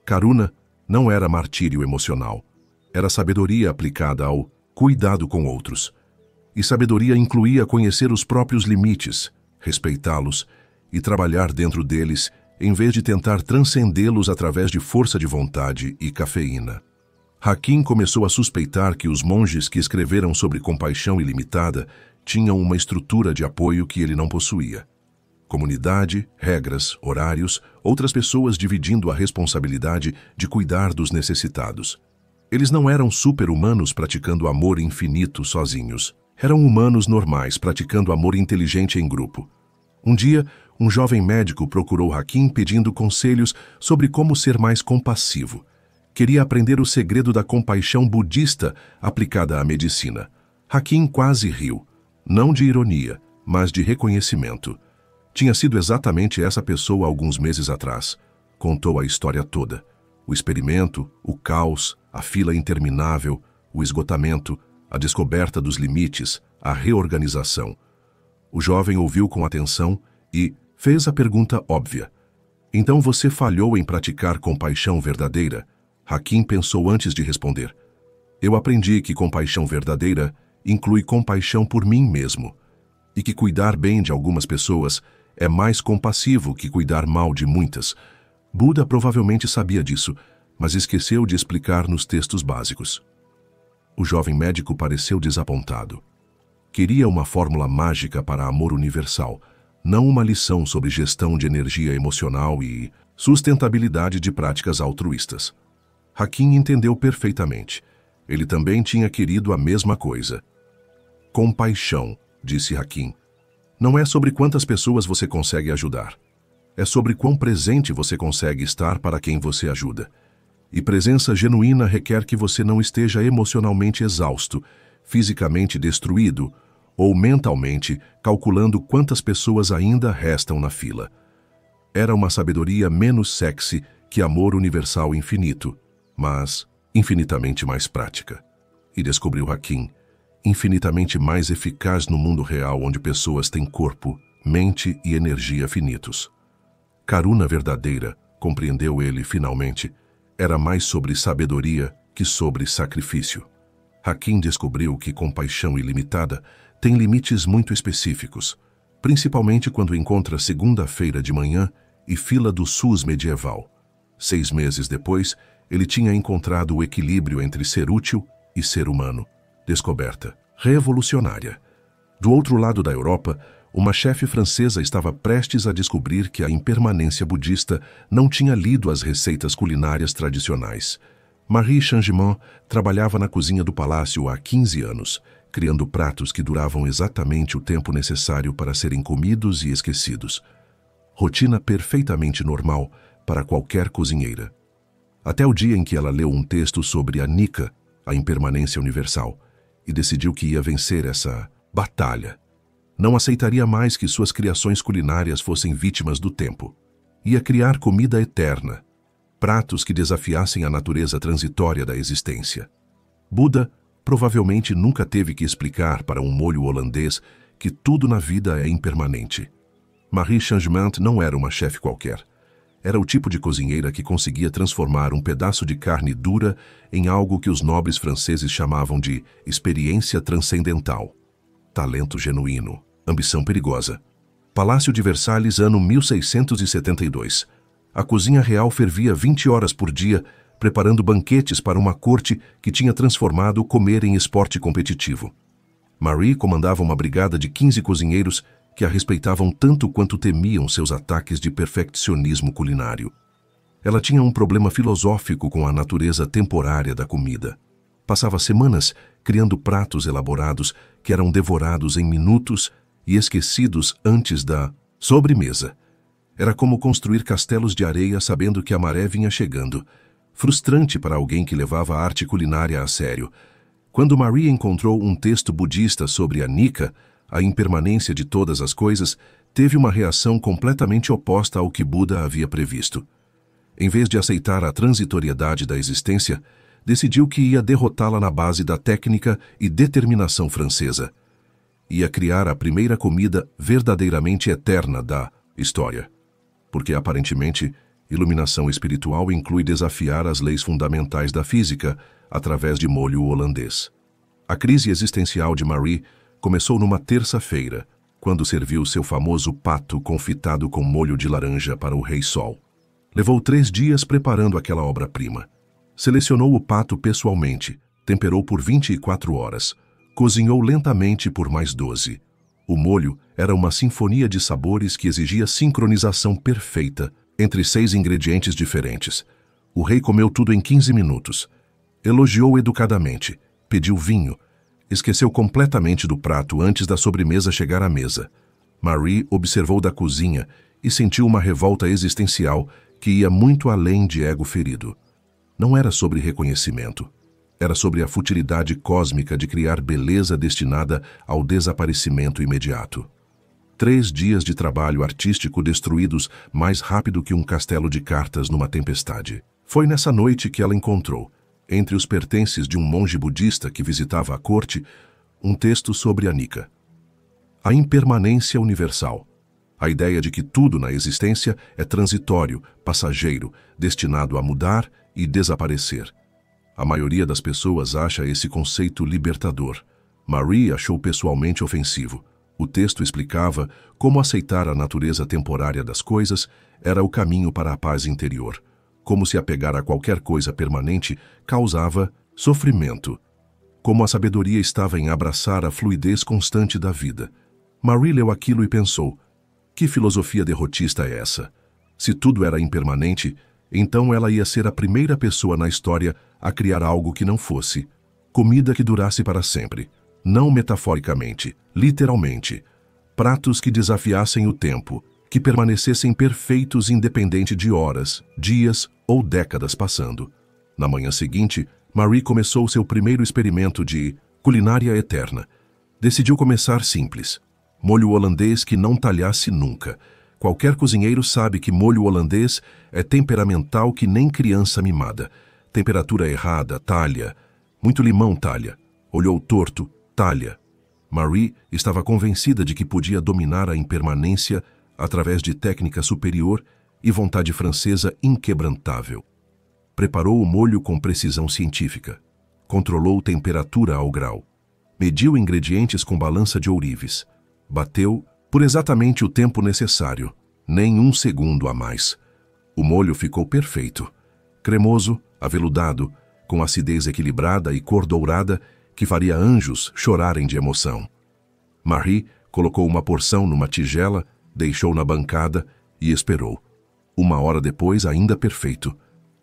Karuna não era martírio emocional. Era sabedoria aplicada ao cuidado com outros. E sabedoria incluía conhecer os próprios limites, respeitá-los e trabalhar dentro deles em vez de tentar transcendê-los através de força de vontade e cafeína. Hakim começou a suspeitar que os monges que escreveram sobre compaixão ilimitada tinham uma estrutura de apoio que ele não possuía. Comunidade, regras, horários, outras pessoas dividindo a responsabilidade de cuidar dos necessitados. Eles não eram super-humanos praticando amor infinito sozinhos. Eram humanos normais praticando amor inteligente em grupo. Um dia, um jovem médico procurou Hakim pedindo conselhos sobre como ser mais compassivo. Queria aprender o segredo da compaixão budista aplicada à medicina. Hakim quase riu. Não de ironia, mas de reconhecimento. Tinha sido exatamente essa pessoa alguns meses atrás. Contou a história toda. O experimento, o caos, a fila interminável, o esgotamento, a descoberta dos limites, a reorganização. O jovem ouviu com atenção e fez a pergunta óbvia. Então você falhou em praticar compaixão verdadeira? Hakim pensou antes de responder. Eu aprendi que compaixão verdadeira inclui compaixão por mim mesmo, e que cuidar bem de algumas pessoas é mais compassivo que cuidar mal de muitas. Buda provavelmente sabia disso, mas esqueceu de explicar nos textos básicos. O jovem médico pareceu desapontado. Queria uma fórmula mágica para amor universal, não uma lição sobre gestão de energia emocional e sustentabilidade de práticas altruístas. Hakim entendeu perfeitamente. Ele também tinha querido a mesma coisa. Compaixão, disse Hakim. Não é sobre quantas pessoas você consegue ajudar. É sobre quão presente você consegue estar para quem você ajuda. E presença genuína requer que você não esteja emocionalmente exausto, fisicamente destruído ou mentalmente calculando quantas pessoas ainda restam na fila. Era uma sabedoria menos sexy que amor universal infinito, mas infinitamente mais prática. E descobriu Hakim, infinitamente mais eficaz no mundo real onde pessoas têm corpo, mente e energia finitos. Karuna verdadeira, compreendeu ele finalmente, era mais sobre sabedoria que sobre sacrifício. Hakim descobriu que compaixão ilimitada tem limites muito específicos, principalmente quando encontra segunda-feira de manhã e fila do SUS medieval. 6 meses depois, ele tinha encontrado o equilíbrio entre ser útil e ser humano. Descoberta revolucionária. Do outro lado da Europa, uma chefe francesa estava prestes a descobrir que a impermanência budista não tinha lido as receitas culinárias tradicionais. Marie Changement trabalhava na cozinha do palácio há 15 anos, criando pratos que duravam exatamente o tempo necessário para serem comidos e esquecidos. Rotina perfeitamente normal para qualquer cozinheira. Até o dia em que ela leu um texto sobre a Nika, a impermanência universal, e decidiu que ia vencer essa batalha. Não aceitaria mais que suas criações culinárias fossem vítimas do tempo. Ia criar comida eterna, pratos que desafiassem a natureza transitória da existência. Buda provavelmente nunca teve que explicar para um molho holandês que tudo na vida é impermanente. Marie Changement não era uma chefe qualquer. Era o tipo de cozinheira que conseguia transformar um pedaço de carne dura em algo que os nobres franceses chamavam de experiência transcendental. Talento genuíno, ambição perigosa. Palácio de Versalhes, ano 1672. A cozinha real fervia 20 horas por dia, preparando banquetes para uma corte que tinha transformado comer em esporte competitivo. Marie comandava uma brigada de 15 cozinheiros que a respeitavam tanto quanto temiam seus ataques de perfeccionismo culinário. Ela tinha um problema filosófico com a natureza temporária da comida. Passava semanas criando pratos elaborados que eram devorados em minutos e esquecidos antes da sobremesa. Era como construir castelos de areia sabendo que a maré vinha chegando. Frustrante para alguém que levava a arte culinária a sério. Quando Marie encontrou um texto budista sobre a Nika, a impermanência de todas as coisas, teve uma reação completamente oposta ao que Buda havia previsto. Em vez de aceitar a transitoriedade da existência, decidiu que ia derrotá-la na base da técnica e determinação francesa. Ia criar a primeira comida verdadeiramente eterna da história. Porque, aparentemente, iluminação espiritual inclui desafiar as leis fundamentais da física através de molho holandês. A crise existencial de Marie começou numa terça-feira, quando serviu seu famoso pato confitado com molho de laranja para o Rei Sol. Levou 3 dias preparando aquela obra-prima. Selecionou o pato pessoalmente, temperou por 24 horas, cozinhou lentamente por mais 12. O molho era uma sinfonia de sabores que exigia sincronização perfeita entre 6 ingredientes diferentes. O rei comeu tudo em 15 minutos. Elogiou educadamente, pediu vinho, esqueceu completamente do prato antes da sobremesa chegar à mesa. Marie observou da cozinha e sentiu uma revolta existencial que ia muito além de ego ferido. Não era sobre reconhecimento. Era sobre a futilidade cósmica de criar beleza destinada ao desaparecimento imediato. 3 dias de trabalho artístico destruídos mais rápido que um castelo de cartas numa tempestade. Foi nessa noite que ela encontrou, entre os pertences de um monge budista que visitava a corte, um texto sobre a Nika. A impermanência universal. A ideia de que tudo na existência é transitório, passageiro, destinado a mudar e desaparecer. A maioria das pessoas acha esse conceito libertador. Marie achou pessoalmente ofensivo. O texto explicava como aceitar a natureza temporária das coisas era o caminho para a paz interior. Como se apegar a qualquer coisa permanente causava sofrimento. como a sabedoria estava em abraçar a fluidez constante da vida. Marie leu aquilo e pensou: que filosofia derrotista é essa? Se tudo era impermanente, então ela ia ser a primeira pessoa na história a criar algo que não fosse. Comida que durasse para sempre. Não metaforicamente, literalmente. Pratos que desafiassem o tempo, que permanecessem perfeitos independente de horas, dias ou décadas passando. Na manhã seguinte, Marie começou seu primeiro experimento de culinária eterna. Decidiu começar simples. Molho holandês que não talhasse nunca. Qualquer cozinheiro sabe que molho holandês é temperamental que nem criança mimada. Temperatura errada, talha. Muito limão, talha. Olhou torto, talha. Marie estava convencida de que podia dominar a impermanência através de técnica superior e vontade francesa inquebrantável. Preparou o molho com precisão científica. Controlou temperatura ao grau. Mediu ingredientes com balança de ourives. Bateu por exatamente o tempo necessário, nem um segundo a mais. O molho ficou perfeito. Cremoso, aveludado, com acidez equilibrada e cor dourada que faria anjos chorarem de emoção. Marie colocou uma porção numa tigela, deixou na bancada e esperou. 1 hora depois, ainda perfeito.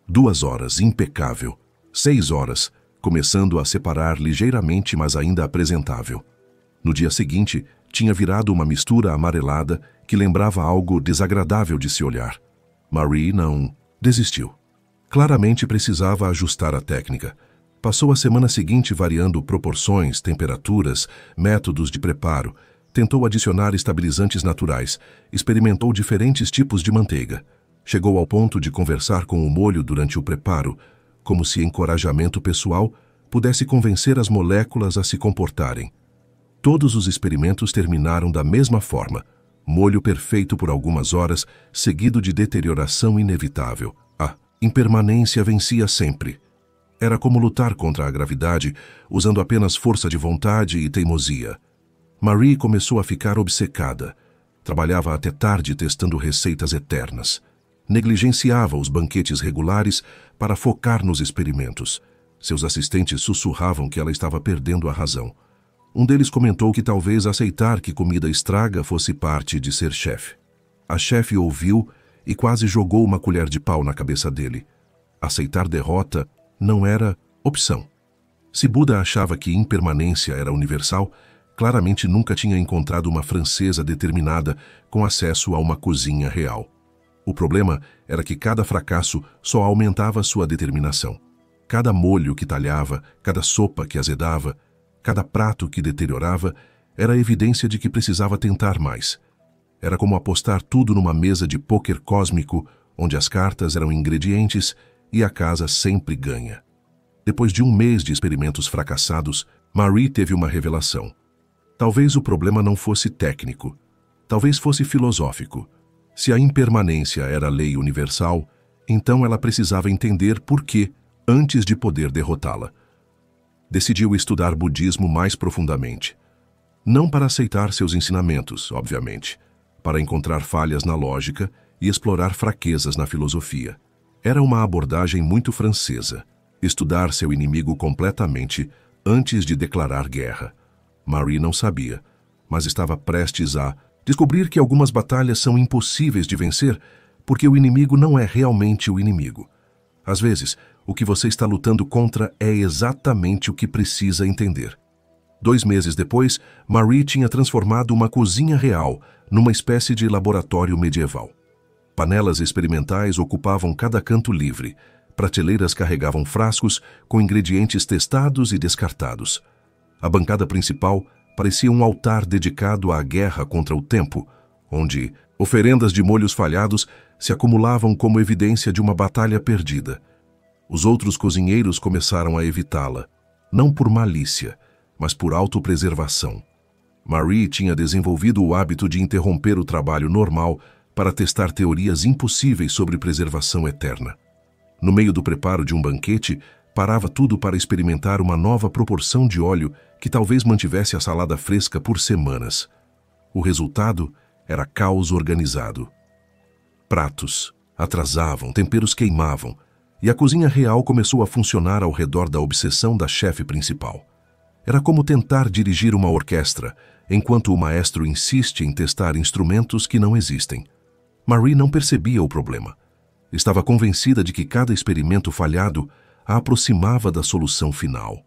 2 horas, impecável. 6 horas, começando a separar ligeiramente, mas ainda apresentável. No dia seguinte, tinha virado uma mistura amarelada que lembrava algo desagradável de se olhar. Marie não desistiu. Claramente precisava ajustar a técnica. Passou a semana seguinte variando proporções, temperaturas, métodos de preparo. Tentou adicionar estabilizantes naturais. Experimentou diferentes tipos de manteiga. Chegou ao ponto de conversar com o molho durante o preparo, como se encorajamento pessoal pudesse convencer as moléculas a se comportarem. Todos os experimentos terminaram da mesma forma. Molho perfeito por algumas horas, seguido de deterioração inevitável. A impermanência vencia sempre. Era como lutar contra a gravidade, usando apenas força de vontade e teimosia. Marie começou a ficar obcecada. Trabalhava até tarde testando receitas eternas. Negligenciava os banquetes regulares para focar nos experimentos. Seus assistentes sussurravam que ela estava perdendo a razão. Um deles comentou que talvez aceitar que comida estraga fosse parte de ser chefe. A chefe ouviu e quase jogou uma colher de pau na cabeça dele. Aceitar derrota não era opção. Se Buda achava que impermanência era universal, claramente nunca tinha encontrado uma francesa determinada com acesso a uma cozinha real. O problema era que cada fracasso só aumentava sua determinação. Cada molho que talhava, cada sopa que azedava, cada prato que deteriorava, era evidência de que precisava tentar mais. Era como apostar tudo numa mesa de pôquer cósmico, onde as cartas eram ingredientes e a casa sempre ganha. Depois de 1 mês de experimentos fracassados, Marie teve uma revelação. Talvez o problema não fosse técnico, talvez fosse filosófico. Se a impermanência era lei universal, então ela precisava entender por quê antes de poder derrotá-la. Decidiu estudar budismo mais profundamente. Não para aceitar seus ensinamentos, obviamente, para encontrar falhas na lógica e explorar fraquezas na filosofia. Era uma abordagem muito francesa, estudar seu inimigo completamente antes de declarar guerra. Marie não sabia, mas estava prestes a descobrir que algumas batalhas são impossíveis de vencer porque o inimigo não é realmente o inimigo. Às vezes, o que você está lutando contra é exatamente o que precisa entender. 2 meses depois, Marie tinha transformado uma cozinha real numa espécie de laboratório medieval. Panelas experimentais ocupavam cada canto livre. Prateleiras carregavam frascos com ingredientes testados e descartados. A bancada principal parecia um altar dedicado à guerra contra o tempo, onde oferendas de molhos falhados se acumulavam como evidência de uma batalha perdida. Os outros cozinheiros começaram a evitá-la, não por malícia, mas por autopreservação. Marie tinha desenvolvido o hábito de interromper o trabalho normal para testar teorias impossíveis sobre preservação eterna. No meio do preparo de um banquete, parava tudo para experimentar uma nova proporção de óleo que talvez mantivesse a salada fresca por semanas. O resultado era caos organizado. Pratos atrasavam, temperos queimavam, e a cozinha real começou a funcionar ao redor da obsessão da chefe principal. Era como tentar dirigir uma orquestra, enquanto o maestro insiste em testar instrumentos que não existem. Marie não percebia o problema. Estava convencida de que cada experimento falhado a aproximava da solução final.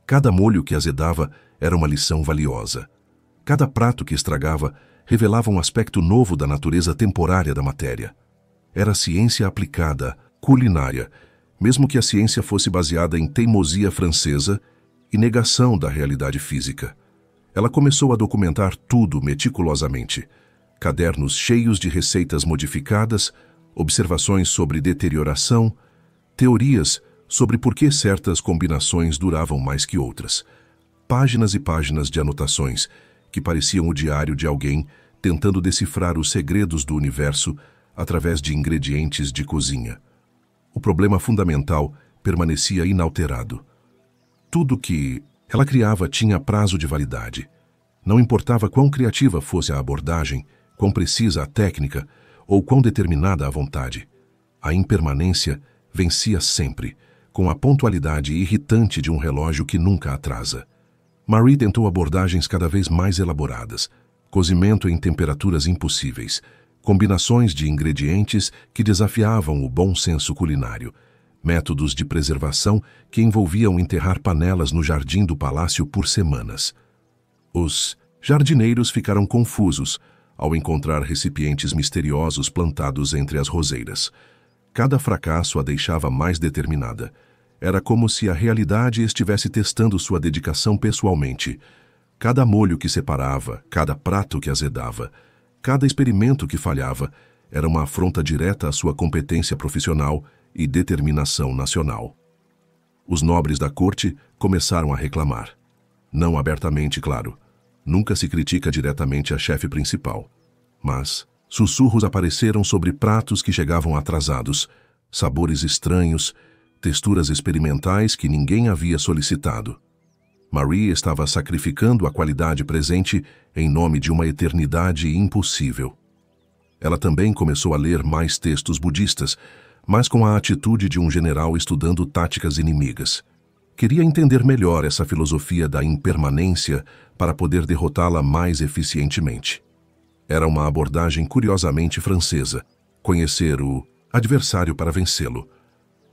Cada molho que azedava era uma lição valiosa. Cada prato que estragava revelava um aspecto novo da natureza temporária da matéria. Era ciência aplicada, culinária, mesmo que a ciência fosse baseada em teimosia francesa e negação da realidade física. Ela começou a documentar tudo meticulosamente. Cadernos cheios de receitas modificadas, observações sobre deterioração, teorias sobre por que certas combinações duravam mais que outras. Páginas e páginas de anotações que pareciam o diário de alguém tentando decifrar os segredos do universo através de ingredientes de cozinha. O problema fundamental permanecia inalterado. Tudo que ela criava tinha prazo de validade. Não importava quão criativa fosse a abordagem, quão precisa a técnica ou quão determinada a vontade. A impermanência vencia sempre, com a pontualidade irritante de um relógio que nunca atrasa. Marie tentou abordagens cada vez mais elaboradas, cozimento em temperaturas impossíveis, combinações de ingredientes que desafiavam o bom senso culinário, métodos de preservação que envolviam enterrar panelas no jardim do palácio por semanas. Os jardineiros ficaram confusos ao encontrar recipientes misteriosos plantados entre as roseiras. Cada fracasso a deixava mais determinada. Era como se a realidade estivesse testando sua dedicação pessoalmente. Cada molho que separava, cada prato que azedava, cada experimento que falhava, era uma afronta direta à sua competência profissional e determinação nacional. Os nobres da corte começaram a reclamar. Não abertamente, claro. Nunca se critica diretamente a chefe principal. Mas sussurros apareceram sobre pratos que chegavam atrasados, sabores estranhos, texturas experimentais que ninguém havia solicitado. Marie estava sacrificando a qualidade presente em nome de uma eternidade impossível. Ela também começou a ler mais textos budistas, mas com a atitude de um general estudando táticas inimigas. Queria entender melhor essa filosofia da impermanência para poder derrotá-la mais eficientemente. Era uma abordagem curiosamente francesa, conhecer o adversário para vencê-lo.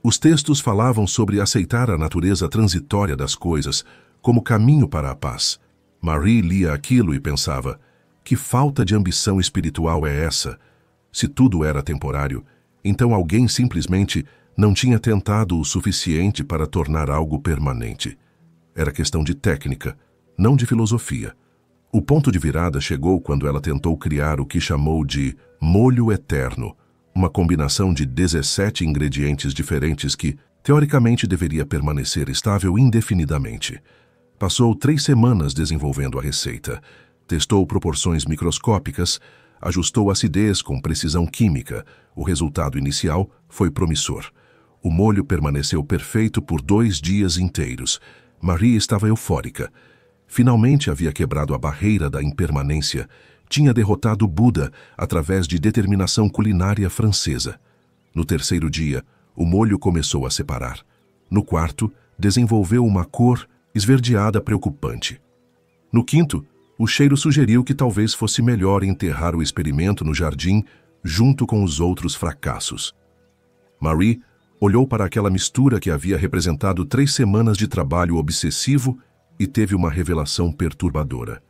Os textos falavam sobre aceitar a natureza transitória das coisas como caminho para a paz. Marie lia aquilo e pensava, que falta de ambição espiritual é essa? Se tudo era temporário, então alguém simplesmente não tinha tentado o suficiente para tornar algo permanente. Era questão de técnica, não de filosofia. O ponto de virada chegou quando ela tentou criar o que chamou de molho eterno, uma combinação de 17 ingredientes diferentes que, teoricamente, deveria permanecer estável indefinidamente. Passou 3 semanas desenvolvendo a receita, testou proporções microscópicas, ajustou acidez com precisão química. O resultado inicial foi promissor. O molho permaneceu perfeito por 2 dias inteiros. Marie estava eufórica. Finalmente havia quebrado a barreira da impermanência. Tinha derrotado Buda através de determinação culinária francesa. No 3º dia, o molho começou a separar. No 4º, desenvolveu uma cor esverdeada preocupante. No 5º, o cheiro sugeriu que talvez fosse melhor enterrar o experimento no jardim junto com os outros fracassos. Marie olhou para aquela mistura que havia representado 3 semanas de trabalho obsessivo e teve uma revelação perturbadora.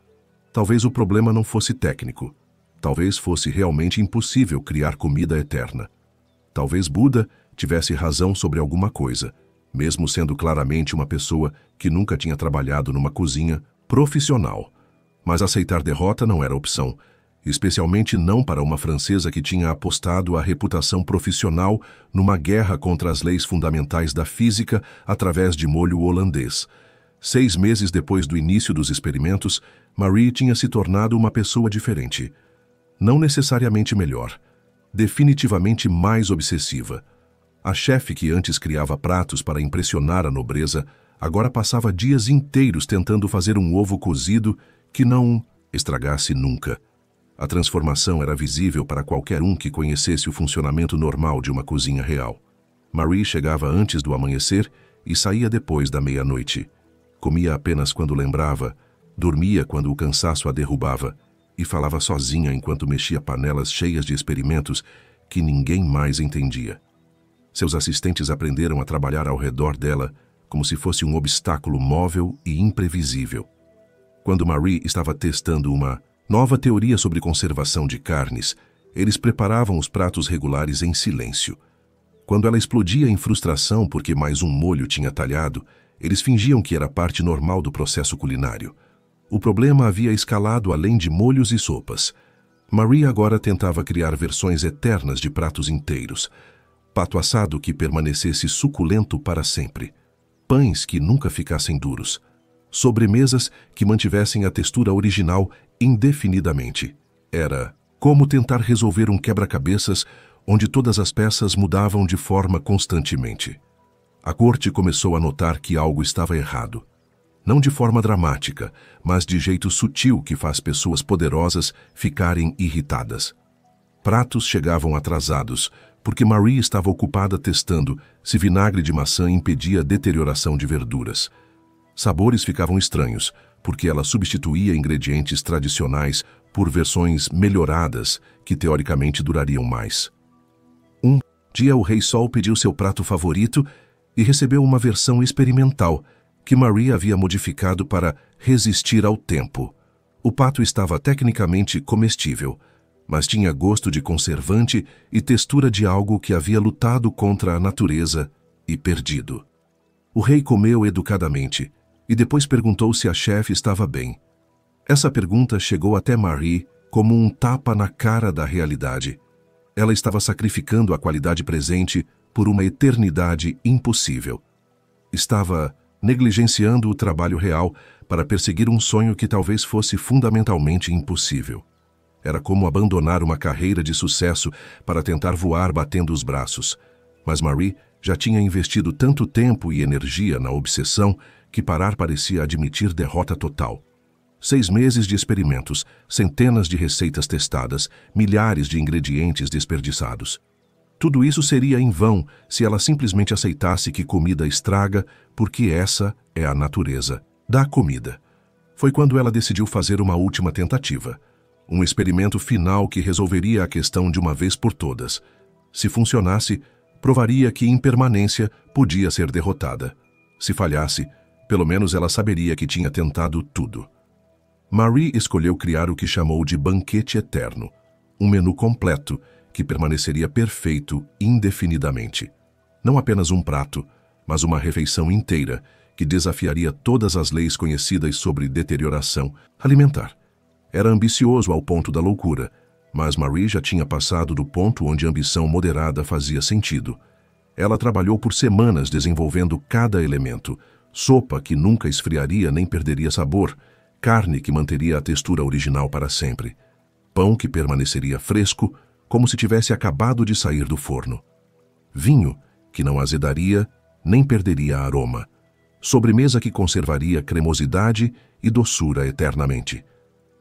Talvez o problema não fosse técnico. Talvez fosse realmente impossível criar comida eterna. Talvez Buda tivesse razão sobre alguma coisa, mesmo sendo claramente uma pessoa que nunca tinha trabalhado numa cozinha profissional. Mas aceitar derrota não era opção, especialmente não para uma francesa que tinha apostado a reputação profissional numa guerra contra as leis fundamentais da física através de molho holandês. 6 meses depois do início dos experimentos, Marie tinha se tornado uma pessoa diferente. Não necessariamente melhor, definitivamente mais obsessiva. A chefe que antes criava pratos para impressionar a nobreza, agora passava dias inteiros tentando fazer um ovo cozido que não estragasse nunca. A transformação era visível para qualquer um que conhecesse o funcionamento normal de uma cozinha real. Marie chegava antes do amanhecer e saía depois da meia-noite. Comia apenas quando lembrava, dormia quando o cansaço a derrubava e falava sozinha enquanto mexia panelas cheias de experimentos que ninguém mais entendia. Seus assistentes aprenderam a trabalhar ao redor dela como se fosse um obstáculo móvel e imprevisível. Quando Marie estava testando uma nova teoria sobre conservação de carnes, eles preparavam os pratos regulares em silêncio. Quando ela explodia em frustração porque mais um molho tinha talhado, eles fingiam que era parte normal do processo culinário. O problema havia escalado além de molhos e sopas. Marie agora tentava criar versões eternas de pratos inteiros. Pato assado que permanecesse suculento para sempre. Pães que nunca ficassem duros. Sobremesas que mantivessem a textura original indefinidamente. Era como tentar resolver um quebra-cabeças onde todas as peças mudavam de forma constantemente. A corte começou a notar que algo estava errado. Não de forma dramática, mas de jeito sutil que faz pessoas poderosas ficarem irritadas. Pratos chegavam atrasados, porque Marie estava ocupada testando se vinagre de maçã impedia a deterioração de verduras. Sabores ficavam estranhos, porque ela substituía ingredientes tradicionais por versões melhoradas que teoricamente durariam mais. Um dia o Rei Sol pediu seu prato favorito e recebeu uma versão experimental que Marie havia modificado para resistir ao tempo. O pato estava tecnicamente comestível, mas tinha gosto de conservante e textura de algo que havia lutado contra a natureza e perdido. O rei comeu educadamente e depois perguntou se a chefe estava bem. Essa pergunta chegou até Marie como um tapa na cara da realidade. Ela estava sacrificando a qualidade presente por uma eternidade impossível. Estava negligenciando o trabalho real para perseguir um sonho que talvez fosse fundamentalmente impossível. Era como abandonar uma carreira de sucesso para tentar voar batendo os braços. Mas Marie já tinha investido tanto tempo e energia na obsessão que parar parecia admitir derrota total. 6 meses de experimentos, centenas de receitas testadas, milhares de ingredientes desperdiçados. Tudo isso seria em vão se ela simplesmente aceitasse que comida estraga, porque essa é a natureza da comida. Foi quando ela decidiu fazer uma última tentativa. Um experimento final que resolveria a questão de uma vez por todas. Se funcionasse, provaria que impermanência podia ser derrotada. Se falhasse, pelo menos ela saberia que tinha tentado tudo. Marie escolheu criar o que chamou de banquete eterno, um menu completo que permaneceria perfeito indefinidamente. Não apenas um prato, mas uma refeição inteira que desafiaria todas as leis conhecidas sobre deterioração alimentar. Era ambicioso ao ponto da loucura, mas Marie já tinha passado do ponto onde a ambição moderada fazia sentido. Ela trabalhou por semanas desenvolvendo cada elemento: sopa que nunca esfriaria nem perderia sabor, carne que manteria a textura original para sempre, pão que permaneceria fresco, como se tivesse acabado de sair do forno, vinho que não azedaria nem perderia aroma, sobremesa que conservaria cremosidade e doçura eternamente.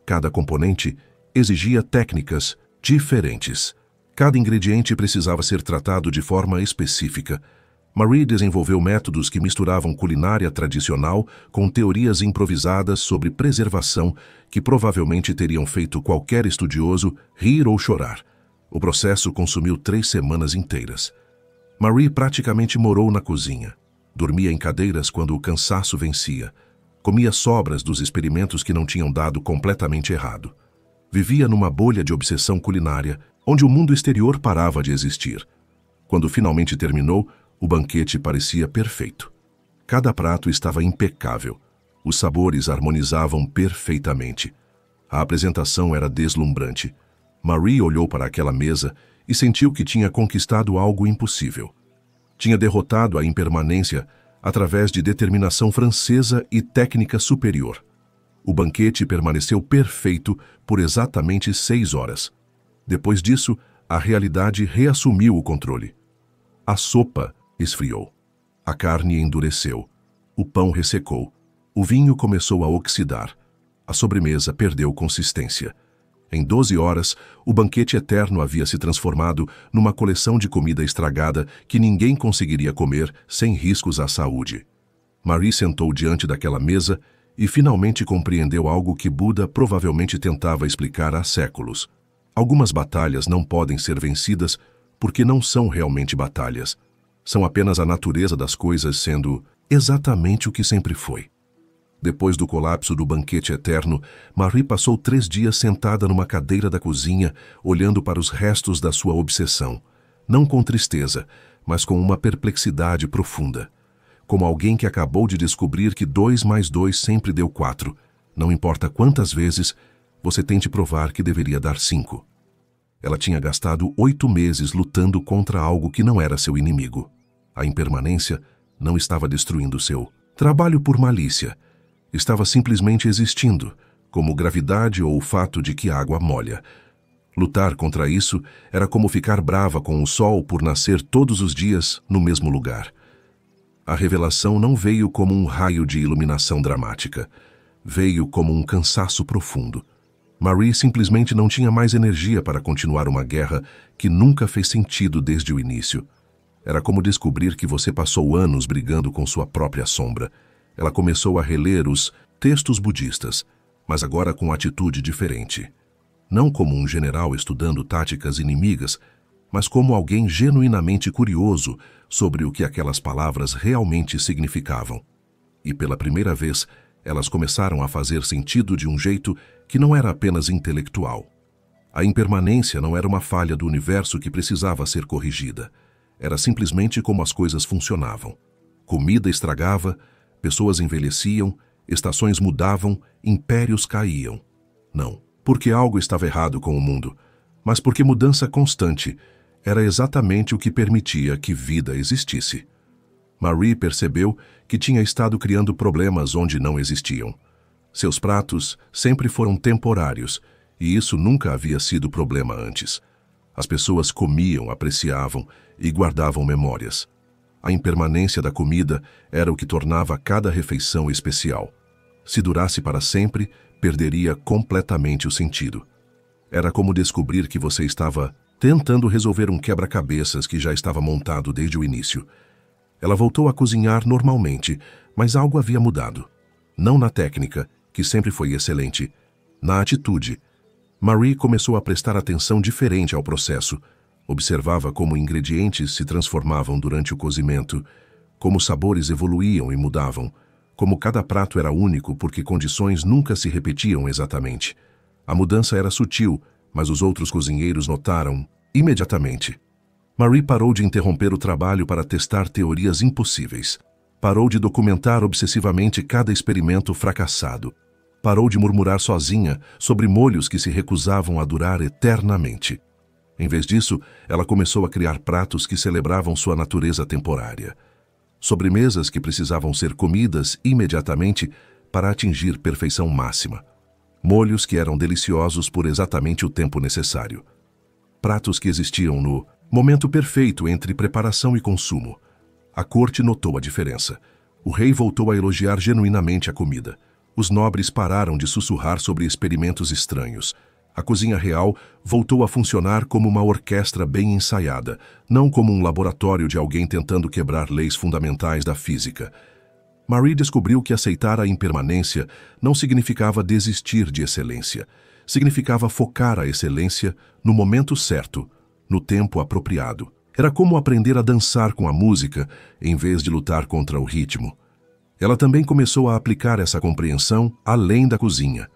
Cada componente exigia técnicas diferentes. Cada ingrediente precisava ser tratado de forma específica. Marie desenvolveu métodos que misturavam culinária tradicional com teorias improvisadas sobre preservação que provavelmente teriam feito qualquer estudioso rir ou chorar. O processo consumiu 3 semanas inteiras. Marie praticamente morou na cozinha. Dormia em cadeiras quando o cansaço vencia. Comia sobras dos experimentos que não tinham dado completamente errado. Vivia numa bolha de obsessão culinária, onde o mundo exterior parava de existir. Quando finalmente terminou, o banquete parecia perfeito. Cada prato estava impecável. Os sabores harmonizavam perfeitamente. A apresentação era deslumbrante. Marie olhou para aquela mesa e sentiu que tinha conquistado algo impossível. Tinha derrotado a impermanência através de determinação francesa e técnica superior. O banquete permaneceu perfeito por exatamente 6 horas. Depois disso, a realidade reassumiu o controle. A sopa esfriou. A carne endureceu. O pão ressecou. O vinho começou a oxidar. A sobremesa perdeu consistência. Em 12 horas, o banquete eterno havia se transformado numa coleção de comida estragada que ninguém conseguiria comer sem riscos à saúde. Marie sentou diante daquela mesa e finalmente compreendeu algo que Buda provavelmente tentava explicar há séculos. Algumas batalhas não podem ser vencidas porque não são realmente batalhas. São apenas a natureza das coisas sendo exatamente o que sempre foi. Depois do colapso do banquete eterno, Marie passou 3 dias sentada numa cadeira da cozinha, olhando para os restos da sua obsessão, não com tristeza, mas com uma perplexidade profunda. Como alguém que acabou de descobrir que 2 mais 2 sempre deu 4. Não importa quantas vezes você tente provar que deveria dar 5. Ela tinha gastado 8 meses lutando contra algo que não era seu inimigo. A impermanência não estava destruindo seu trabalho por malícia. Estava simplesmente existindo, como gravidade ou o fato de que a água molha. Lutar contra isso era como ficar brava com o sol por nascer todos os dias no mesmo lugar. A revelação não veio como um raio de iluminação dramática. Veio como um cansaço profundo. Marie simplesmente não tinha mais energia para continuar uma guerra que nunca fez sentido desde o início. Era como descobrir que você passou anos brigando com sua própria sombra. Ela começou a reler os textos budistas, mas agora com atitude diferente. Não como um general estudando táticas inimigas, mas como alguém genuinamente curioso sobre o que aquelas palavras realmente significavam. E pela primeira vez, elas começaram a fazer sentido de um jeito que não era apenas intelectual. A impermanência não era uma falha do universo que precisava ser corrigida. Era simplesmente como as coisas funcionavam. Comida estragava, pessoas envelheciam, estações mudavam, impérios caíam. Não, porque algo estava errado com o mundo, mas porque mudança constante era exatamente o que permitia que vida existisse. Marie percebeu que tinha estado criando problemas onde não existiam. Seus pratos sempre foram temporários, e isso nunca havia sido problema antes. As pessoas comiam, apreciavam e guardavam memórias. A impermanência da comida era o que tornava cada refeição especial. Se durasse para sempre, perderia completamente o sentido. Era como descobrir que você estava tentando resolver um quebra-cabeças que já estava montado desde o início. Ela voltou a cozinhar normalmente, mas algo havia mudado. Não na técnica, que sempre foi excelente, na atitude. Marie começou a prestar atenção diferente ao processo. Observava como ingredientes se transformavam durante o cozimento, como sabores evoluíam e mudavam, como cada prato era único porque condições nunca se repetiam exatamente. A mudança era sutil, mas os outros cozinheiros notaram imediatamente. Marie parou de interromper o trabalho para testar teorias impossíveis. Parou de documentar obsessivamente cada experimento fracassado. Parou de murmurar sozinha sobre molhos que se recusavam a durar eternamente. Em vez disso, ela começou a criar pratos que celebravam sua natureza temporária. Sobremesas que precisavam ser comidas imediatamente para atingir perfeição máxima. Molhos que eram deliciosos por exatamente o tempo necessário. Pratos que existiam no momento perfeito entre preparação e consumo. A corte notou a diferença. O rei voltou a elogiar genuinamente a comida. Os nobres pararam de sussurrar sobre experimentos estranhos. A cozinha real voltou a funcionar como uma orquestra bem ensaiada, não como um laboratório de alguém tentando quebrar leis fundamentais da física. Marie descobriu que aceitar a impermanência não significava desistir de excelência. Significava focar a excelência no momento certo, no tempo apropriado. Era como aprender a dançar com a música em vez de lutar contra o ritmo. Ela também começou a aplicar essa compreensão além da cozinha.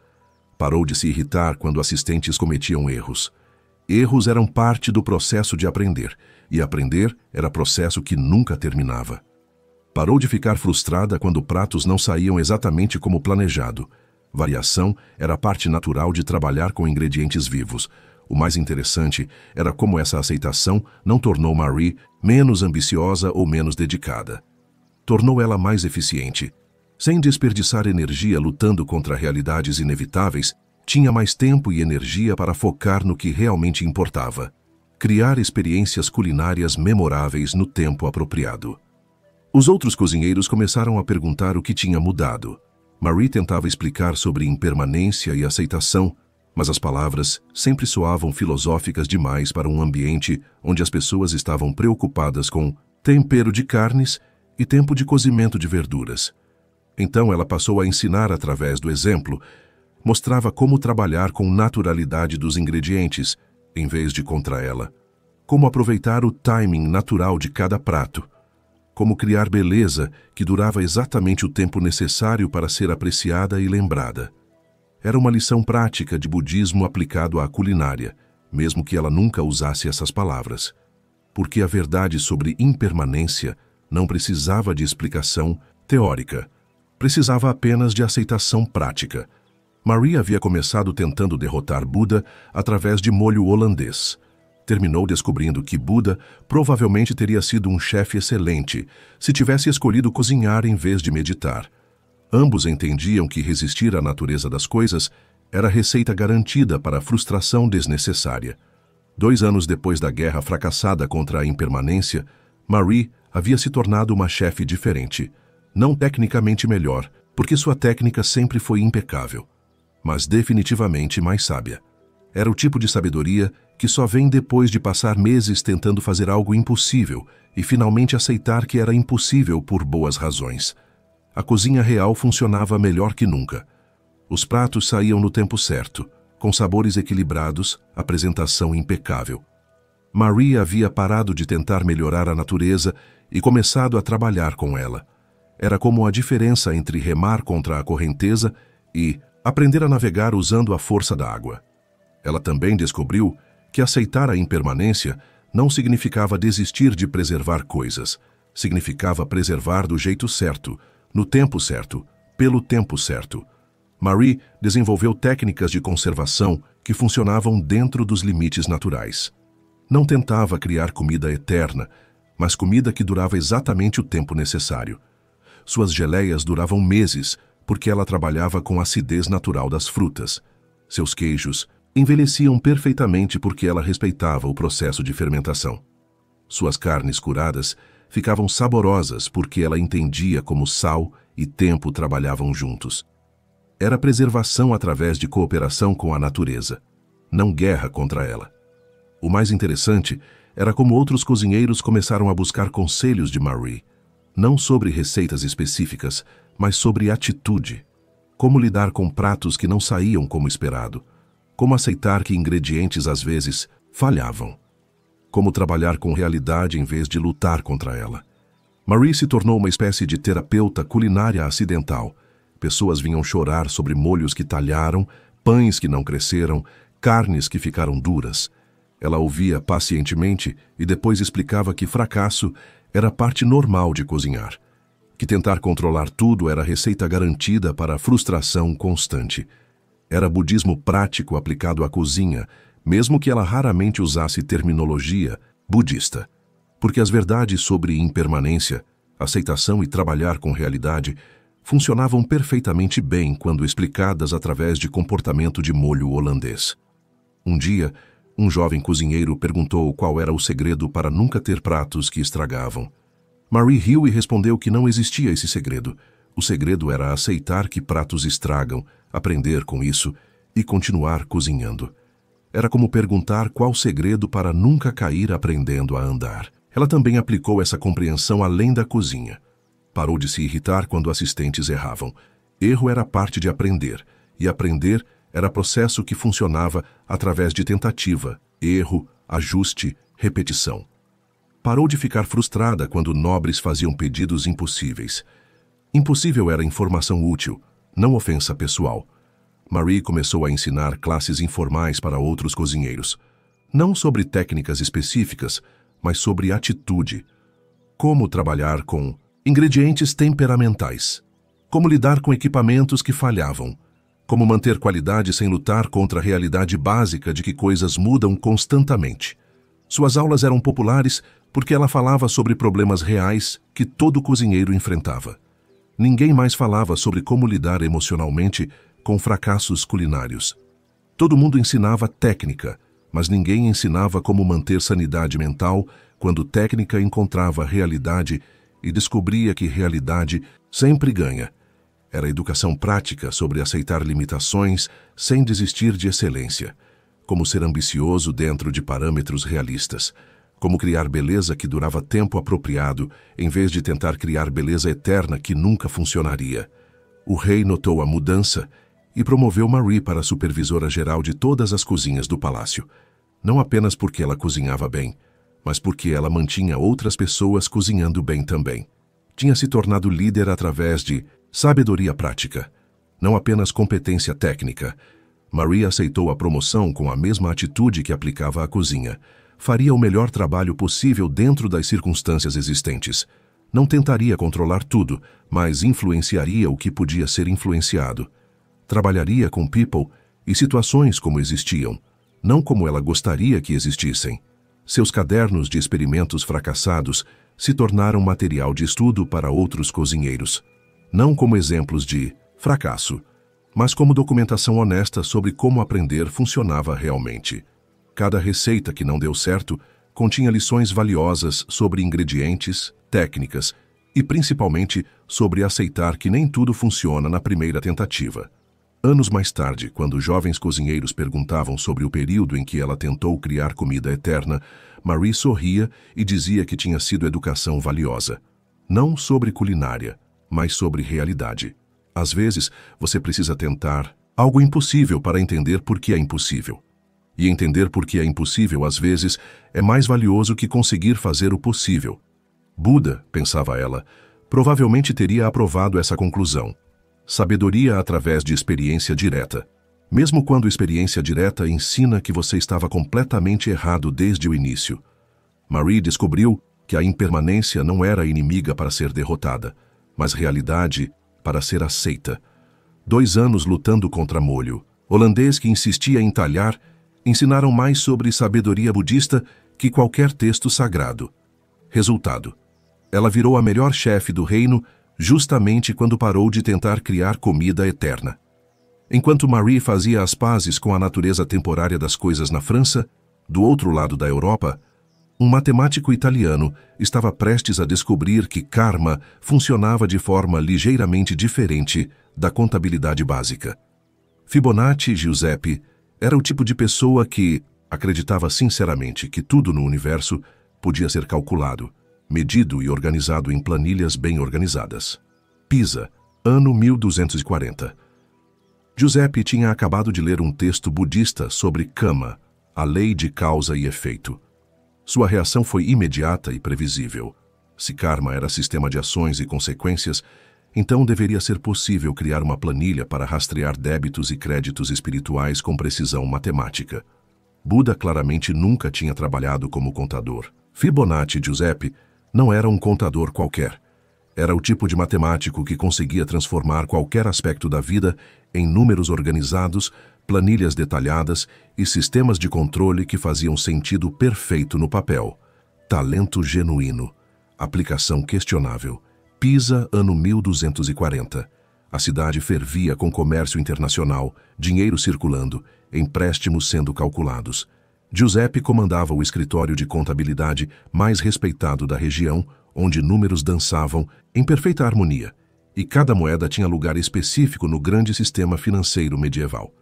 Parou de se irritar quando assistentes cometiam erros. Erros eram parte do processo de aprender, e aprender era processo que nunca terminava. Parou de ficar frustrada quando pratos não saíam exatamente como planejado. Variação era parte natural de trabalhar com ingredientes vivos. O mais interessante era como essa aceitação não tornou Marie menos ambiciosa ou menos dedicada. Tornou ela mais eficiente. Sem desperdiçar energia lutando contra realidades inevitáveis, tinha mais tempo e energia para focar no que realmente importava. Criar experiências culinárias memoráveis no tempo apropriado. Os outros cozinheiros começaram a perguntar o que tinha mudado. Marie tentava explicar sobre impermanência e aceitação, mas as palavras sempre soavam filosóficas demais para um ambiente onde as pessoas estavam preocupadas com tempero de carnes e tempo de cozimento de verduras. Então ela passou a ensinar através do exemplo. Mostrava como trabalhar com naturalidade dos ingredientes, em vez de contra ela. Como aproveitar o timing natural de cada prato. Como criar beleza que durava exatamente o tempo necessário para ser apreciada e lembrada. Era uma lição prática de budismo aplicado à culinária, mesmo que ela nunca usasse essas palavras. Porque a verdade sobre impermanência não precisava de explicação teórica. Precisava apenas de aceitação prática. Marie havia começado tentando derrotar Buda através de molho holandês. Terminou descobrindo que Buda provavelmente teria sido um chefe excelente se tivesse escolhido cozinhar em vez de meditar. Ambos entendiam que resistir à natureza das coisas era receita garantida para a frustração desnecessária. 2 anos depois da guerra fracassada contra a impermanência, Marie havia se tornado uma chefe diferente. Não tecnicamente melhor, porque sua técnica sempre foi impecável, mas definitivamente mais sábia. Era o tipo de sabedoria que só vem depois de passar meses tentando fazer algo impossível e finalmente aceitar que era impossível por boas razões. A cozinha real funcionava melhor que nunca. Os pratos saíam no tempo certo, com sabores equilibrados, apresentação impecável. Marie havia parado de tentar melhorar a natureza e começado a trabalhar com ela. Era como a diferença entre remar contra a correnteza e aprender a navegar usando a força da água. Ela também descobriu que aceitar a impermanência não significava desistir de preservar coisas. Significava preservar do jeito certo, no tempo certo, pelo tempo certo. Marie desenvolveu técnicas de conservação que funcionavam dentro dos limites naturais. Não tentava criar comida eterna, mas comida que durava exatamente o tempo necessário. Suas geleias duravam meses, porque ela trabalhava com a acidez natural das frutas. Seus queijos envelheciam perfeitamente porque ela respeitava o processo de fermentação. Suas carnes curadas ficavam saborosas porque ela entendia como sal e tempo trabalhavam juntos. Era preservação através de cooperação com a natureza, não guerra contra ela. O mais interessante era como outros cozinheiros começaram a buscar conselhos de Marie, não sobre receitas específicas, mas sobre atitude. Como lidar com pratos que não saíam como esperado. Como aceitar que ingredientes às vezes falhavam. Como trabalhar com realidade em vez de lutar contra ela. Marie se tornou uma espécie de terapeuta culinária acidental. Pessoas vinham chorar sobre molhos que talharam, pães que não cresceram, carnes que ficaram duras. Ela ouvia pacientemente e depois explicava que fracasso era parte normal de cozinhar. Que tentar controlar tudo era receita garantida para a frustração constante. Era budismo prático aplicado à cozinha, mesmo que ela raramente usasse terminologia budista. Porque as verdades sobre impermanência, aceitação e trabalhar com realidade funcionavam perfeitamente bem quando explicadas através de comportamento de molho holandês. Um dia, um jovem cozinheiro perguntou qual era o segredo para nunca ter pratos que estragavam. Marie riu e respondeu que não existia esse segredo. O segredo era aceitar que pratos estragam, aprender com isso e continuar cozinhando. Era como perguntar qual o segredo para nunca cair aprendendo a andar. Ela também aplicou essa compreensão além da cozinha. Parou de se irritar quando assistentes erravam. Erro era parte de aprender, e aprender era processo que funcionava através de tentativa, erro, ajuste, repetição. Parou de ficar frustrada quando nobres faziam pedidos impossíveis. Impossível era informação útil, não ofensa pessoal. Marie começou a ensinar classes informais para outros cozinheiros. Não sobre técnicas específicas, mas sobre atitude. Como trabalhar com ingredientes temperamentais. Como lidar com equipamentos que falhavam. Como manter qualidade sem lutar contra a realidade básica de que coisas mudam constantemente. Suas aulas eram populares porque ela falava sobre problemas reais que todo cozinheiro enfrentava. Ninguém mais falava sobre como lidar emocionalmente com fracassos culinários. Todo mundo ensinava técnica, mas ninguém ensinava como manter sanidade mental quando técnica encontrava realidade e descobria que realidade sempre ganha. Era educação prática sobre aceitar limitações sem desistir de excelência. Como ser ambicioso dentro de parâmetros realistas. Como criar beleza que durava tempo apropriado, em vez de tentar criar beleza eterna que nunca funcionaria. O rei notou a mudança e promoveu Marie para supervisora geral de todas as cozinhas do palácio, não apenas porque ela cozinhava bem, mas porque ela mantinha outras pessoas cozinhando bem também. Tinha se tornado líder através de sabedoria prática, não apenas competência técnica. Marie aceitou a promoção com a mesma atitude que aplicava à cozinha. Faria o melhor trabalho possível dentro das circunstâncias existentes. Não tentaria controlar tudo, mas influenciaria o que podia ser influenciado. Trabalharia com people e situações como existiam, não como ela gostaria que existissem. Seus cadernos de experimentos fracassados se tornaram material de estudo para outros cozinheiros, não como exemplos de fracasso, mas como documentação honesta sobre como aprender funcionava realmente. Cada receita que não deu certo continha lições valiosas sobre ingredientes, técnicas e, principalmente, sobre aceitar que nem tudo funciona na primeira tentativa. Anos mais tarde, quando jovens cozinheiros perguntavam sobre o período em que ela tentou criar comida eterna, Marie sorria e dizia que tinha sido educação valiosa. Não sobre culinária, mas sobre realidade. Às vezes, você precisa tentar algo impossível para entender por que é impossível. E entender por que é impossível, às vezes, é mais valioso que conseguir fazer o possível. Buda, pensava ela, provavelmente teria aprovado essa conclusão. Sabedoria através de experiência direta. Mesmo quando experiência direta ensina que você estava completamente errado desde o início. Marie descobriu que a impermanência não era inimiga para ser derrotada, mas realidade para ser aceita. 2 anos lutando contra molho, holandês que insistia em talhar, ensinaram mais sobre sabedoria budista que qualquer texto sagrado. Resultado: ela virou a melhor chefe do reino justamente quando parou de tentar criar comida eterna. Enquanto Marie fazia as pazes com a natureza temporária das coisas na França, do outro lado da Europa, um matemático italiano estava prestes a descobrir que karma funcionava de forma ligeiramente diferente da contabilidade básica. Fibonacci Giuseppe era o tipo de pessoa que acreditava sinceramente que tudo no universo podia ser calculado, medido e organizado em planilhas bem organizadas. Pisa, ano 1240. Giuseppe tinha acabado de ler um texto budista sobre Kama, a lei de causa e efeito. Sua reação foi imediata e previsível. Se karma era sistema de ações e consequências, então deveria ser possível criar uma planilha para rastrear débitos e créditos espirituais com precisão matemática. Buda claramente nunca tinha trabalhado como contador. Fibonacci Giuseppe não era um contador qualquer. Era o tipo de matemático que conseguia transformar qualquer aspecto da vida em números organizados, planilhas detalhadas e sistemas de controle que faziam sentido perfeito no papel. Talento genuíno. Aplicação questionável. Pisa, ano 1240. A cidade fervia com comércio internacional, dinheiro circulando, empréstimos sendo calculados. Giuseppe comandava o escritório de contabilidade mais respeitado da região, onde números dançavam em perfeita harmonia, e cada moeda tinha lugar específico no grande sistema financeiro medieval.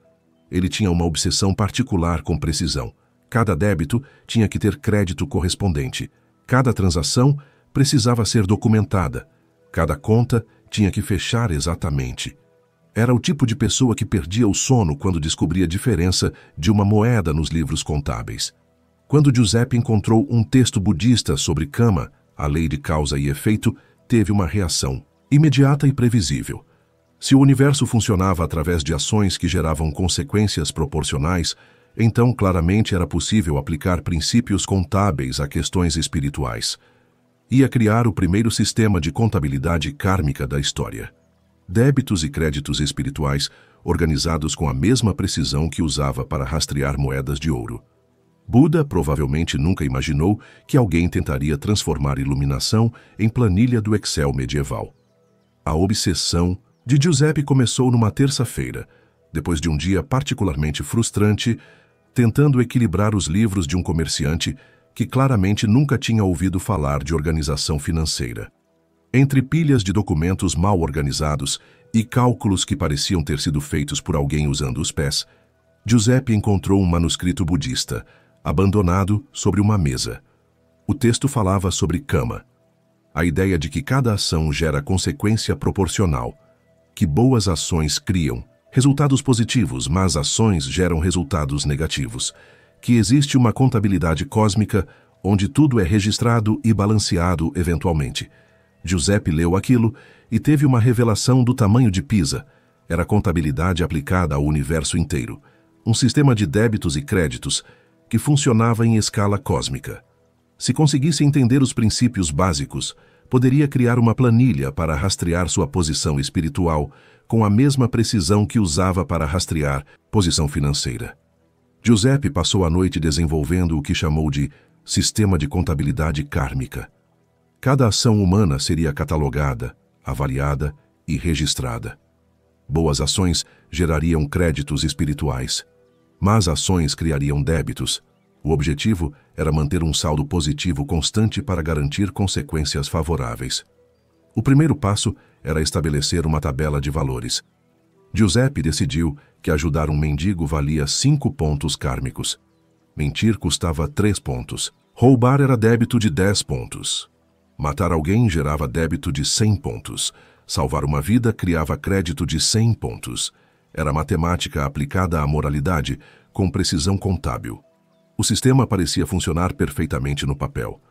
Ele tinha uma obsessão particular com precisão. Cada débito tinha que ter crédito correspondente. Cada transação precisava ser documentada. Cada conta tinha que fechar exatamente. Era o tipo de pessoa que perdia o sono quando descobria a diferença de uma moeda nos livros contábeis. Quando Giuseppe encontrou um texto budista sobre Kama, a lei de causa e efeito, teve uma reação imediata e previsível. Se o universo funcionava através de ações que geravam consequências proporcionais, então claramente era possível aplicar princípios contábeis a questões espirituais. Ia criar o primeiro sistema de contabilidade kármica da história. Débitos e créditos espirituais organizados com a mesma precisão que usava para rastrear moedas de ouro. Buda provavelmente nunca imaginou que alguém tentaria transformar iluminação em planilha do Excel medieval. A obsessão de Giuseppe começou numa terça-feira, depois de um dia particularmente frustrante, tentando equilibrar os livros de um comerciante que claramente nunca tinha ouvido falar de organização financeira. Entre pilhas de documentos mal organizados e cálculos que pareciam ter sido feitos por alguém usando os pés, Giuseppe encontrou um manuscrito budista, abandonado sobre uma mesa. O texto falava sobre Kama, a ideia de que cada ação gera consequência proporcional, que boas ações criam resultados positivos, mas ações geram resultados negativos, que existe uma contabilidade cósmica onde tudo é registrado e balanceado eventualmente. Giuseppe leu aquilo e teve uma revelação do tamanho de Pisa. Era contabilidade aplicada ao universo inteiro, um sistema de débitos e créditos que funcionava em escala cósmica. Se conseguisse entender os princípios básicos, poderia criar uma planilha para rastrear sua posição espiritual com a mesma precisão que usava para rastrear posição financeira. Giuseppe passou a noite desenvolvendo o que chamou de sistema de contabilidade kármica. Cada ação humana seria catalogada, avaliada e registrada. Boas ações gerariam créditos espirituais. Más ações criariam débitos. O objetivo era manter um saldo positivo constante para garantir consequências favoráveis. O primeiro passo era estabelecer uma tabela de valores. Giuseppe decidiu que ajudar um mendigo valia 5 pontos kármicos. Mentir custava 3 pontos. Roubar era débito de 10 pontos. Matar alguém gerava débito de 100 pontos. Salvar uma vida criava crédito de 100 pontos. Era matemática aplicada à moralidade com precisão contábil. O sistema parecia funcionar perfeitamente no papel.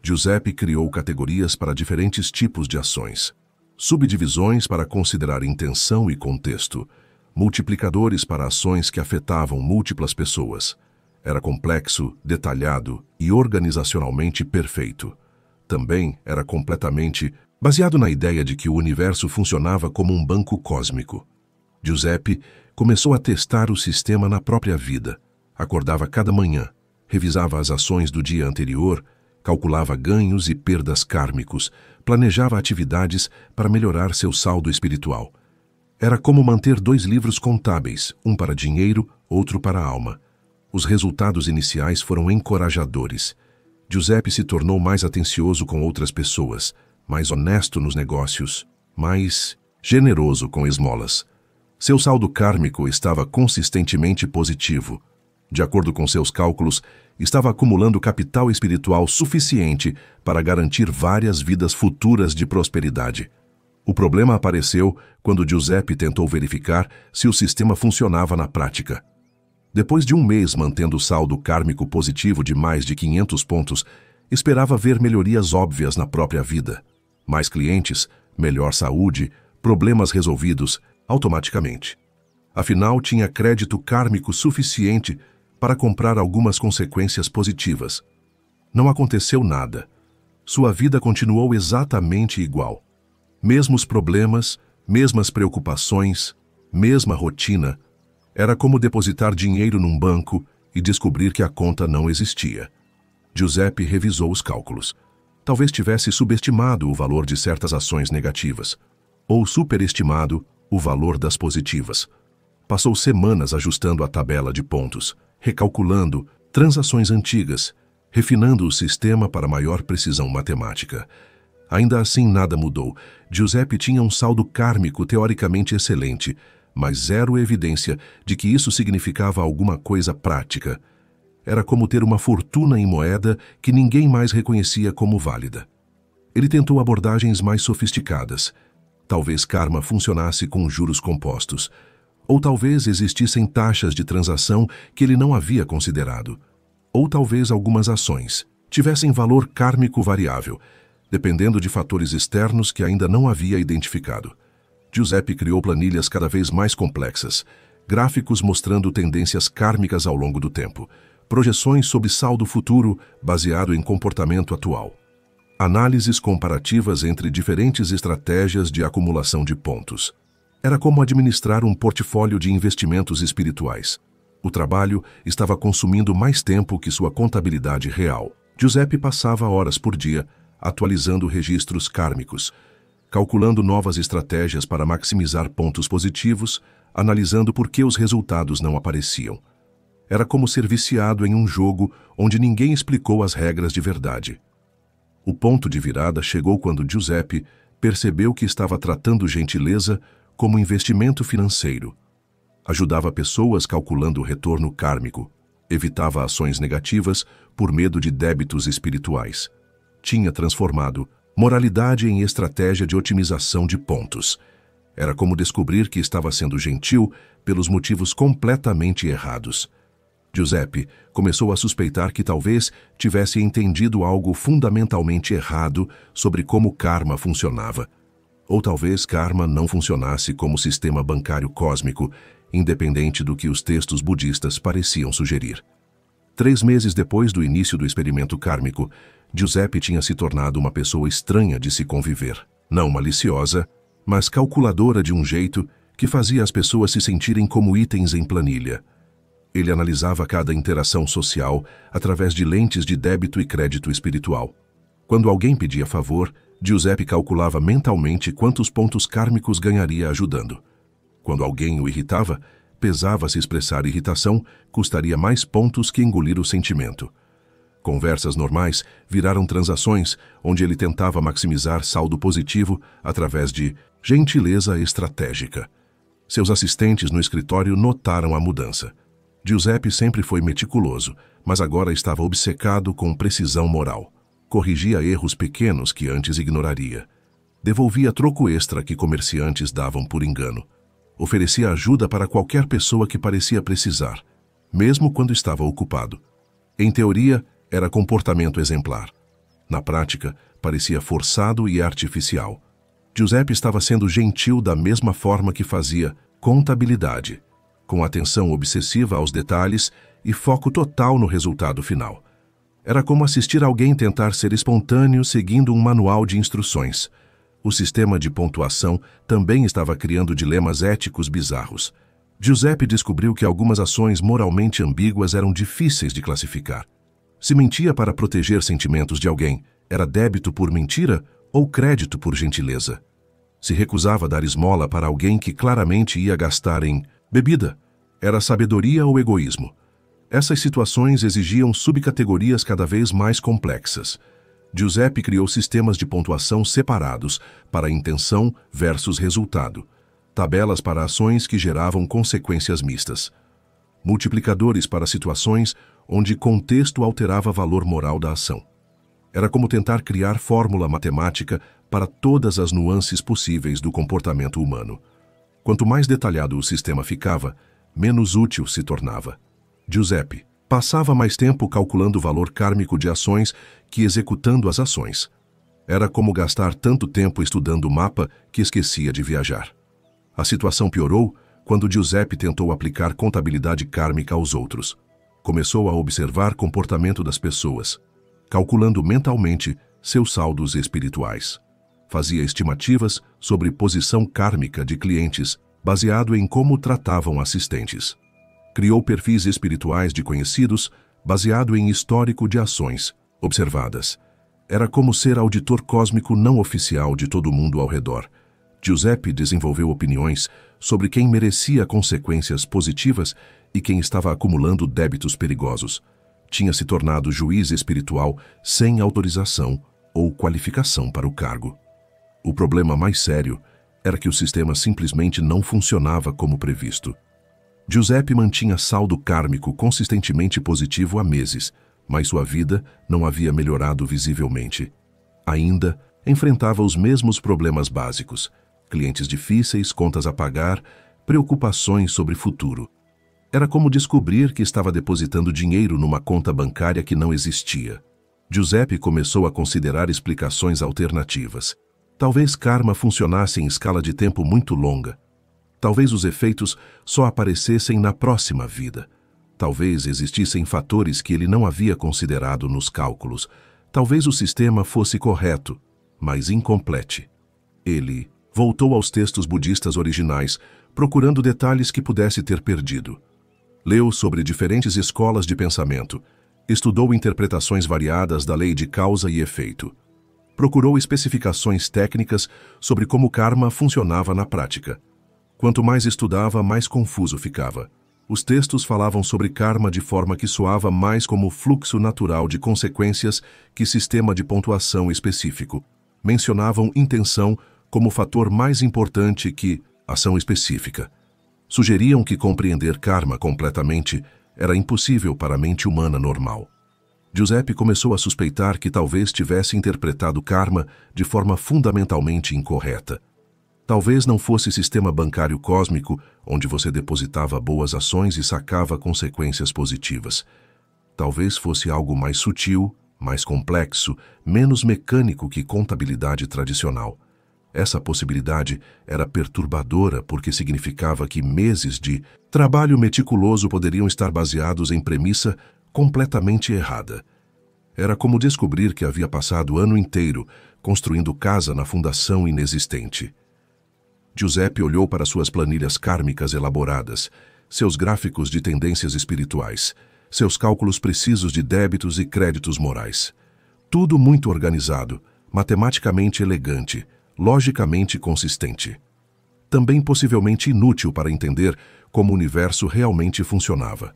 Giuseppe criou categorias para diferentes tipos de ações. Subdivisões para considerar intenção e contexto. Multiplicadores para ações que afetavam múltiplas pessoas. Era complexo, detalhado e organizacionalmente perfeito. Também era completamente baseado na ideia de que o universo funcionava como um banco cósmico. Giuseppe começou a testar o sistema na própria vida. Acordava cada manhã, revisava as ações do dia anterior, calculava ganhos e perdas kármicos, planejava atividades para melhorar seu saldo espiritual. Era como manter 2 livros contábeis, um para dinheiro, outro para a alma. Os resultados iniciais foram encorajadores. Giuseppe se tornou mais atencioso com outras pessoas, mais honesto nos negócios, mais generoso com esmolas. Seu saldo kármico estava consistentemente positivo. De acordo com seus cálculos, estava acumulando capital espiritual suficiente para garantir várias vidas futuras de prosperidade. O problema apareceu quando Giuseppe tentou verificar se o sistema funcionava na prática. Depois de um mês mantendo o saldo kármico positivo de mais de 500 pontos, esperava ver melhorias óbvias na própria vida. Mais clientes, melhor saúde, problemas resolvidos automaticamente. Afinal, tinha crédito kármico suficiente para comprar algumas consequências positivas. Não aconteceu nada. Sua vida continuou exatamente igual. Mesmos problemas, mesmas preocupações, mesma rotina. Era como depositar dinheiro num banco e descobrir que a conta não existia. Giuseppe revisou os cálculos. Talvez tivesse subestimado o valor de certas ações negativas, ou superestimado o valor das positivas. Passou semanas ajustando a tabela de pontos, recalculando transações antigas, refinando o sistema para maior precisão matemática. Ainda assim, nada mudou. Giuseppe tinha um saldo kármico teoricamente excelente, mas zero evidência de que isso significava alguma coisa prática. Era como ter uma fortuna em moeda que ninguém mais reconhecia como válida. Ele tentou abordagens mais sofisticadas. Talvez karma funcionasse com juros compostos. Ou talvez existissem taxas de transação que ele não havia considerado. Ou talvez algumas ações tivessem valor kármico variável, dependendo de fatores externos que ainda não havia identificado. Giuseppe criou planilhas cada vez mais complexas, gráficos mostrando tendências kármicas ao longo do tempo, projeções sobre saldo futuro baseado em comportamento atual, análises comparativas entre diferentes estratégias de acumulação de pontos. Era como administrar um portfólio de investimentos espirituais. O trabalho estava consumindo mais tempo que sua contabilidade real. Giuseppe passava horas por dia atualizando registros kármicos, calculando novas estratégias para maximizar pontos positivos, analisando por que os resultados não apareciam. Era como ser viciado em um jogo onde ninguém explicou as regras de verdade. O ponto de virada chegou quando Giuseppe percebeu que estava tratando gentileza como investimento financeiro. Ajudava pessoas calculando o retorno kármico, evitava ações negativas por medo de débitos espirituais. Tinha transformado moralidade em estratégia de otimização de pontos. Era como descobrir que estava sendo gentil pelos motivos completamente errados. Giuseppe começou a suspeitar que talvez tivesse entendido algo fundamentalmente errado sobre como karma funcionava. Ou talvez karma não funcionasse como sistema bancário cósmico, independente do que os textos budistas pareciam sugerir. 3 meses depois do início do experimento kármico, Giuseppe tinha se tornado uma pessoa estranha de se conviver. Não maliciosa, mas calculadora de um jeito que fazia as pessoas se sentirem como itens em planilha. Ele analisava cada interação social através de lentes de débito e crédito espiritual. Quando alguém pedia favor, Giuseppe calculava mentalmente quantos pontos kármicos ganharia ajudando. Quando alguém o irritava, pesava se expressar irritação custaria mais pontos que engolir o sentimento. Conversas normais viraram transações onde ele tentava maximizar saldo positivo através de gentileza estratégica. Seus assistentes no escritório notaram a mudança. Giuseppe sempre foi meticuloso, mas agora estava obcecado com precisão moral. Corrigia erros pequenos que antes ignoraria. Devolvia troco extra que comerciantes davam por engano. Oferecia ajuda para qualquer pessoa que parecia precisar, mesmo quando estava ocupado. Em teoria, era comportamento exemplar. Na prática, parecia forçado e artificial. Giuseppe estava sendo gentil da mesma forma que fazia contabilidade, com atenção obsessiva aos detalhes e foco total no resultado final. Era como assistir alguém tentar ser espontâneo seguindo um manual de instruções. O sistema de pontuação também estava criando dilemas éticos bizarros. Giuseppe descobriu que algumas ações moralmente ambíguas eram difíceis de classificar. Se mentia para proteger sentimentos de alguém, era débito por mentira ou crédito por gentileza? Se recusava a dar esmola para alguém que claramente ia gastar em bebida, era sabedoria ou egoísmo? Essas situações exigiam subcategorias cada vez mais complexas. Giuseppe criou sistemas de pontuação separados para intenção versus resultado, tabelas para ações que geravam consequências mistas, multiplicadores para situações onde contexto alterava valor moral da ação. Era como tentar criar fórmula matemática para todas as nuances possíveis do comportamento humano. Quanto mais detalhado o sistema ficava, menos útil se tornava. Giuseppe passava mais tempo calculando o valor kármico de ações que executando as ações. Era como gastar tanto tempo estudando o mapa que esquecia de viajar. A situação piorou quando Giuseppe tentou aplicar contabilidade kármica aos outros. Começou a observar o comportamento das pessoas, calculando mentalmente seus saldos espirituais. Fazia estimativas sobre posição kármica de clientes, baseado em como tratavam assistentes. Criou perfis espirituais de conhecidos, baseado em histórico de ações observadas. Era como ser auditor cósmico não oficial de todo mundo ao redor. Giuseppe desenvolveu opiniões sobre quem merecia consequências positivas e quem estava acumulando débitos perigosos. Tinha se tornado juiz espiritual sem autorização ou qualificação para o cargo. O problema mais sério era que o sistema simplesmente não funcionava como previsto. Giuseppe mantinha saldo kármico consistentemente positivo há meses, mas sua vida não havia melhorado visivelmente. Ainda enfrentava os mesmos problemas básicos: clientes difíceis, contas a pagar, preocupações sobre futuro. Era como descobrir que estava depositando dinheiro numa conta bancária que não existia. Giuseppe começou a considerar explicações alternativas. Talvez karma funcionasse em escala de tempo muito longa. Talvez os efeitos só aparecessem na próxima vida. Talvez existissem fatores que ele não havia considerado nos cálculos. Talvez o sistema fosse correto, mas incompleto. Ele voltou aos textos budistas originais, procurando detalhes que pudesse ter perdido. Leu sobre diferentes escolas de pensamento, estudou interpretações variadas da lei de causa e efeito. Procurou especificações técnicas sobre como o karma funcionava na prática. Quanto mais estudava, mais confuso ficava. Os textos falavam sobre karma de forma que soava mais como fluxo natural de consequências que sistema de pontuação específico. Mencionavam intenção como fator mais importante que ação específica. Sugeriam que compreender karma completamente era impossível para a mente humana normal. Giuseppe começou a suspeitar que talvez tivesse interpretado karma de forma fundamentalmente incorreta. Talvez não fosse sistema bancário cósmico, onde você depositava boas ações e sacava consequências positivas. Talvez fosse algo mais sutil, mais complexo, menos mecânico que contabilidade tradicional. Essa possibilidade era perturbadora porque significava que meses de trabalho meticuloso poderiam estar baseados em premissa completamente errada. Era como descobrir que havia passado o ano inteiro construindo casa na fundação inexistente. Giuseppe olhou para suas planilhas kármicas elaboradas, seus gráficos de tendências espirituais, seus cálculos precisos de débitos e créditos morais. Tudo muito organizado, matematicamente elegante, logicamente consistente. Também possivelmente inútil para entender como o universo realmente funcionava.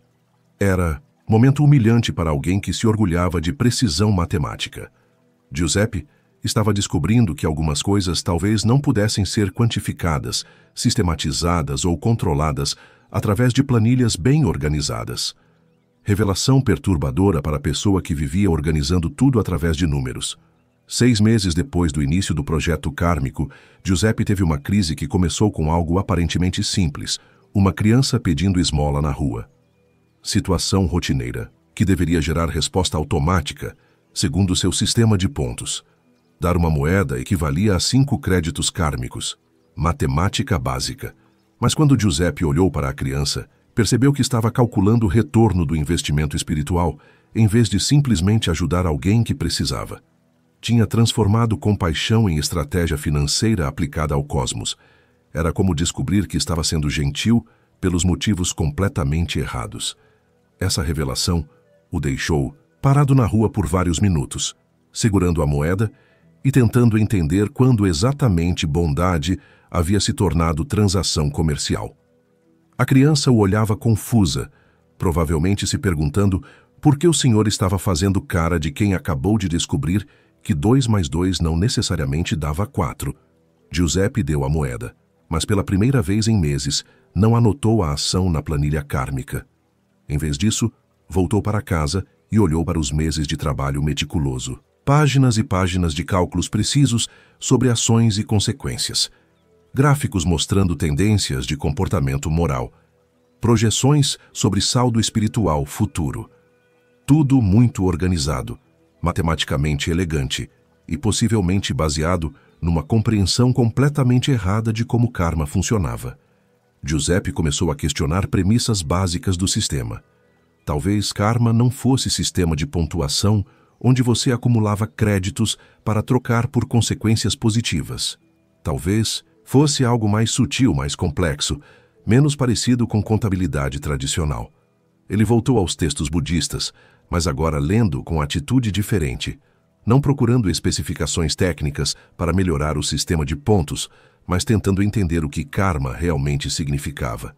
Era momento humilhante para alguém que se orgulhava de precisão matemática. Giuseppe estava descobrindo que algumas coisas talvez não pudessem ser quantificadas, sistematizadas ou controladas através de planilhas bem organizadas. Revelação perturbadora para a pessoa que vivia organizando tudo através de números. 6 meses depois do início do projeto kármico, Giuseppe teve uma crise que começou com algo aparentemente simples, uma criança pedindo esmola na rua. Situação rotineira, que deveria gerar resposta automática, segundo seu sistema de pontos. Dar uma moeda equivalia a 5 créditos kármicos. Matemática básica. Mas quando Giuseppe olhou para a criança, percebeu que estava calculando o retorno do investimento espiritual, em vez de simplesmente ajudar alguém que precisava. Tinha transformado compaixão em estratégia financeira aplicada ao cosmos. Era como descobrir que estava sendo gentil pelos motivos completamente errados. Essa revelação o deixou parado na rua por vários minutos, segurando a moeda e tentando entender quando exatamente bondade havia se tornado transação comercial. A criança o olhava confusa, provavelmente se perguntando por que o senhor estava fazendo cara de quem acabou de descobrir que 2 mais 2 não necessariamente dava 4. Giuseppe deu a moeda, mas pela primeira vez em meses não anotou a ação na planilha kármica. Em vez disso, voltou para casa e olhou para os meses de trabalho meticuloso. Páginas e páginas de cálculos precisos sobre ações e consequências. Gráficos mostrando tendências de comportamento moral. Projeções sobre saldo espiritual futuro. Tudo muito organizado, matematicamente elegante e possivelmente baseado numa compreensão completamente errada de como o karma funcionava. Giuseppe começou a questionar premissas básicas do sistema. Talvez karma não fosse sistema de pontuação onde você acumulava créditos para trocar por consequências positivas. Talvez fosse algo mais sutil, mais complexo, menos parecido com contabilidade tradicional. Ele voltou aos textos budistas, mas agora lendo com atitude diferente, não procurando especificações técnicas para melhorar o sistema de pontos, mas tentando entender o que karma realmente significava.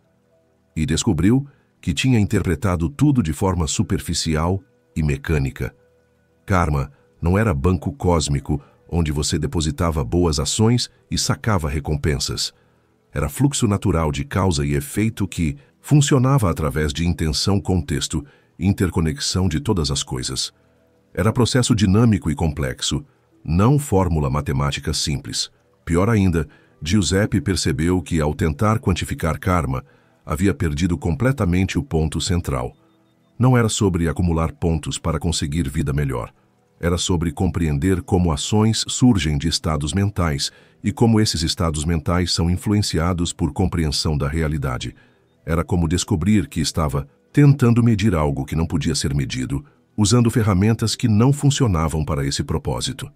E descobriu que tinha interpretado tudo de forma superficial e mecânica. Karma não era banco cósmico onde você depositava boas ações e sacava recompensas. Era fluxo natural de causa e efeito que funcionava através de intenção, contexto e interconexão de todas as coisas. Era processo dinâmico e complexo, não fórmula matemática simples. Pior ainda, Giuseppe percebeu que, ao tentar quantificar karma, havia perdido completamente o ponto central. Não era sobre acumular pontos para conseguir vida melhor. Era sobre compreender como ações surgem de estados mentais e como esses estados mentais são influenciados por compreensão da realidade. Era como descobrir que estava tentando medir algo que não podia ser medido, usando ferramentas que não funcionavam para esse propósito.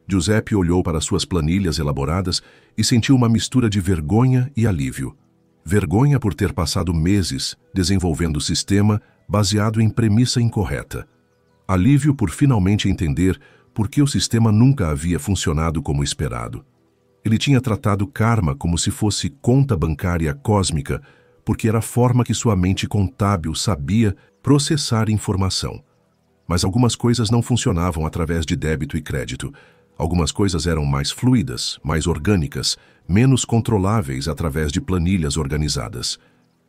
Giuseppe olhou para suas planilhas elaboradas e sentiu uma mistura de vergonha e alívio. Vergonha por ter passado meses desenvolvendo o sistema baseado em premissa incorreta. Alívio por finalmente entender por que o sistema nunca havia funcionado como esperado. Ele tinha tratado karma como se fosse conta bancária cósmica, porque era a forma que sua mente contábil sabia processar informação. Mas algumas coisas não funcionavam através de débito e crédito. Algumas coisas eram mais fluidas, mais orgânicas, menos controláveis através de planilhas organizadas.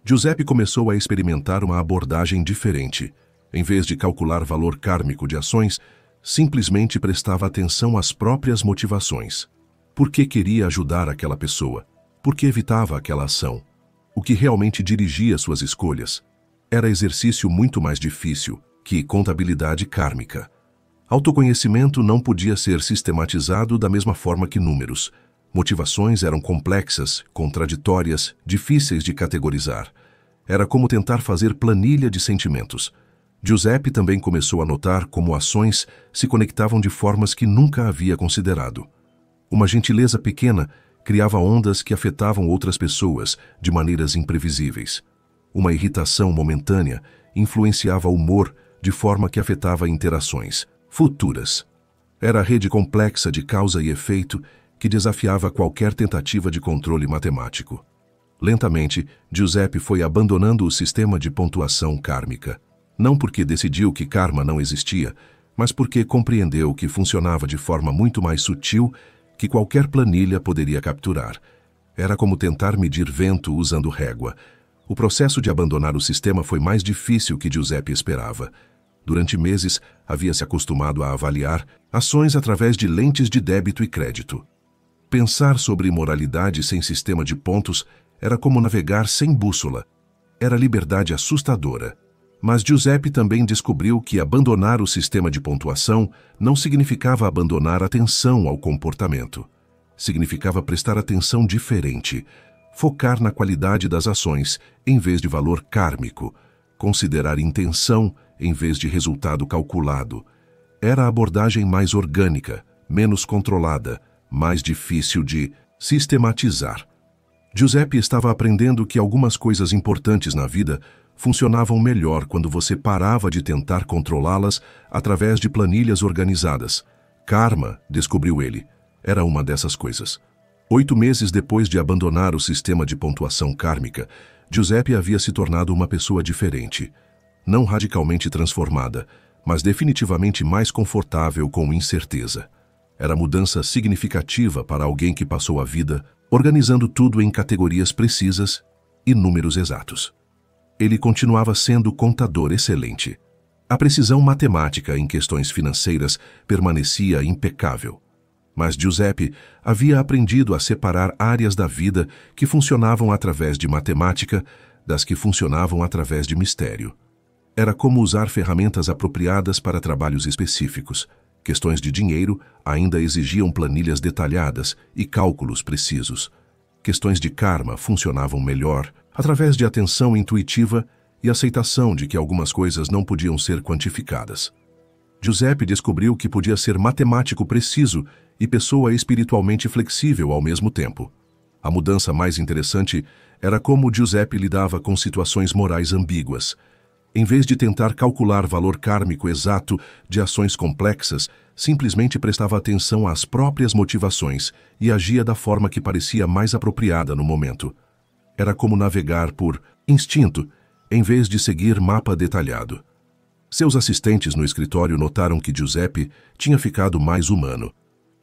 Giuseppe começou a experimentar uma abordagem diferente. Em vez de calcular valor kármico de ações, simplesmente prestava atenção às próprias motivações. Por que queria ajudar aquela pessoa? Por que evitava aquela ação? O que realmente dirigia suas escolhas? Era exercício muito mais difícil que contabilidade kármica. Autoconhecimento não podia ser sistematizado da mesma forma que números. Motivações eram complexas, contraditórias, difíceis de categorizar. Era como tentar fazer planilha de sentimentos. Giuseppe também começou a notar como ações se conectavam de formas que nunca havia considerado. Uma gentileza pequena criava ondas que afetavam outras pessoas de maneiras imprevisíveis. Uma irritação momentânea influenciava o humor de forma que afetava interações futuras. Era a rede complexa de causa e efeito que desafiava qualquer tentativa de controle matemático. Lentamente, Giuseppe foi abandonando o sistema de pontuação kármica. Não porque decidiu que karma não existia, mas porque compreendeu que funcionava de forma muito mais sutil que qualquer planilha poderia capturar. Era como tentar medir vento usando régua. O processo de abandonar o sistema foi mais difícil que Giuseppe esperava. Durante meses, havia se acostumado a avaliar ações através de lentes de débito e crédito. Pensar sobre moralidade sem sistema de pontos era como navegar sem bússola. Era liberdade assustadora. Mas Giuseppe também descobriu que abandonar o sistema de pontuação não significava abandonar atenção ao comportamento. Significava prestar atenção diferente, focar na qualidade das ações em vez de valor kármico, considerar intenção em vez de resultado calculado. Era a abordagem mais orgânica, menos controlada, mais difícil de sistematizar. Giuseppe estava aprendendo que algumas coisas importantes na vida funcionavam melhor quando você parava de tentar controlá-las através de planilhas organizadas. Karma, descobriu ele, era uma dessas coisas. 8 meses depois de abandonar o sistema de pontuação kármica, Giuseppe havia se tornado uma pessoa diferente. Não radicalmente transformada, mas definitivamente mais confortável com incerteza. Era mudança significativa para alguém que passou a vida organizando tudo em categorias precisas e números exatos. Ele continuava sendo contador excelente. A precisão matemática em questões financeiras permanecia impecável. Mas Giuseppe havia aprendido a separar áreas da vida que funcionavam através de matemática das que funcionavam através de mistério. Era como usar ferramentas apropriadas para trabalhos específicos. Questões de dinheiro ainda exigiam planilhas detalhadas e cálculos precisos. Questões de karma funcionavam melhor através de atenção intuitiva e aceitação de que algumas coisas não podiam ser quantificadas. Giuseppe descobriu que podia ser matemático preciso e pessoa espiritualmente flexível ao mesmo tempo. A mudança mais interessante era como Giuseppe lidava com situações morais ambíguas. Em vez de tentar calcular valor kármico exato de ações complexas, simplesmente prestava atenção às próprias motivações e agia da forma que parecia mais apropriada no momento. Era como navegar por instinto, em vez de seguir mapa detalhado. Seus assistentes no escritório notaram que Giuseppe tinha ficado mais humano.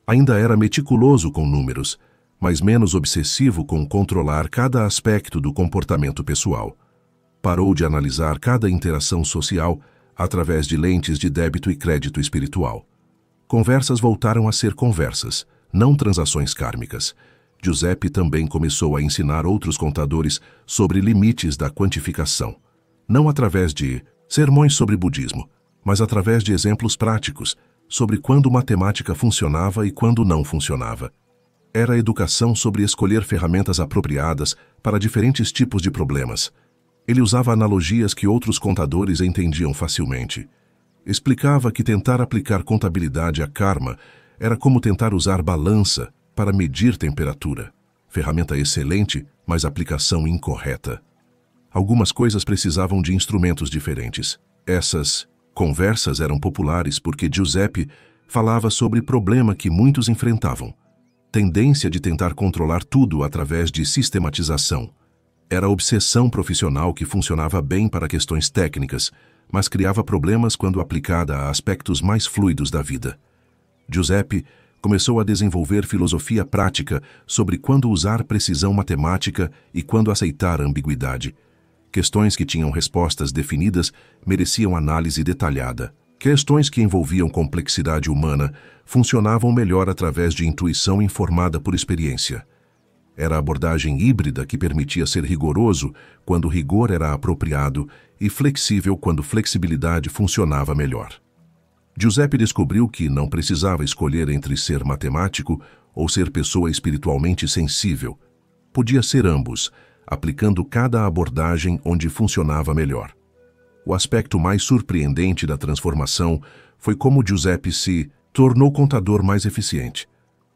Ainda era meticuloso com números, mas menos obsessivo com controlar cada aspecto do comportamento pessoal. Parou de analisar cada interação social através de lentes de débito e crédito espiritual. Conversas voltaram a ser conversas, não transações kármicas. Giuseppe também começou a ensinar outros contadores sobre limites da quantificação. Não através de sermões sobre budismo, mas através de exemplos práticos sobre quando matemática funcionava e quando não funcionava. Era a educação sobre escolher ferramentas apropriadas para diferentes tipos de problemas. Ele usava analogias que outros contadores entendiam facilmente. Explicava que tentar aplicar contabilidade a karma era como tentar usar balança para medir temperatura. Ferramenta excelente, mas aplicação incorreta. Algumas coisas precisavam de instrumentos diferentes. Essas conversas eram populares porque Giuseppe falava sobre problema que muitos enfrentavam. Tendência de tentar controlar tudo através de sistematização. Era obsessão profissional que funcionava bem para questões técnicas, mas criava problemas quando aplicada a aspectos mais fluidos da vida. Giuseppe começou a desenvolver filosofia prática sobre quando usar precisão matemática e quando aceitar ambiguidade. Questões que tinham respostas definidas mereciam análise detalhada. Questões que envolviam complexidade humana funcionavam melhor através de intuição informada por experiência. Era a abordagem híbrida que permitia ser rigoroso quando rigor era apropriado e flexível quando flexibilidade funcionava melhor. Giuseppe descobriu que não precisava escolher entre ser matemático ou ser pessoa espiritualmente sensível. Podia ser ambos, aplicando cada abordagem onde funcionava melhor. O aspecto mais surpreendente da transformação foi como Giuseppe se tornou contador mais eficiente.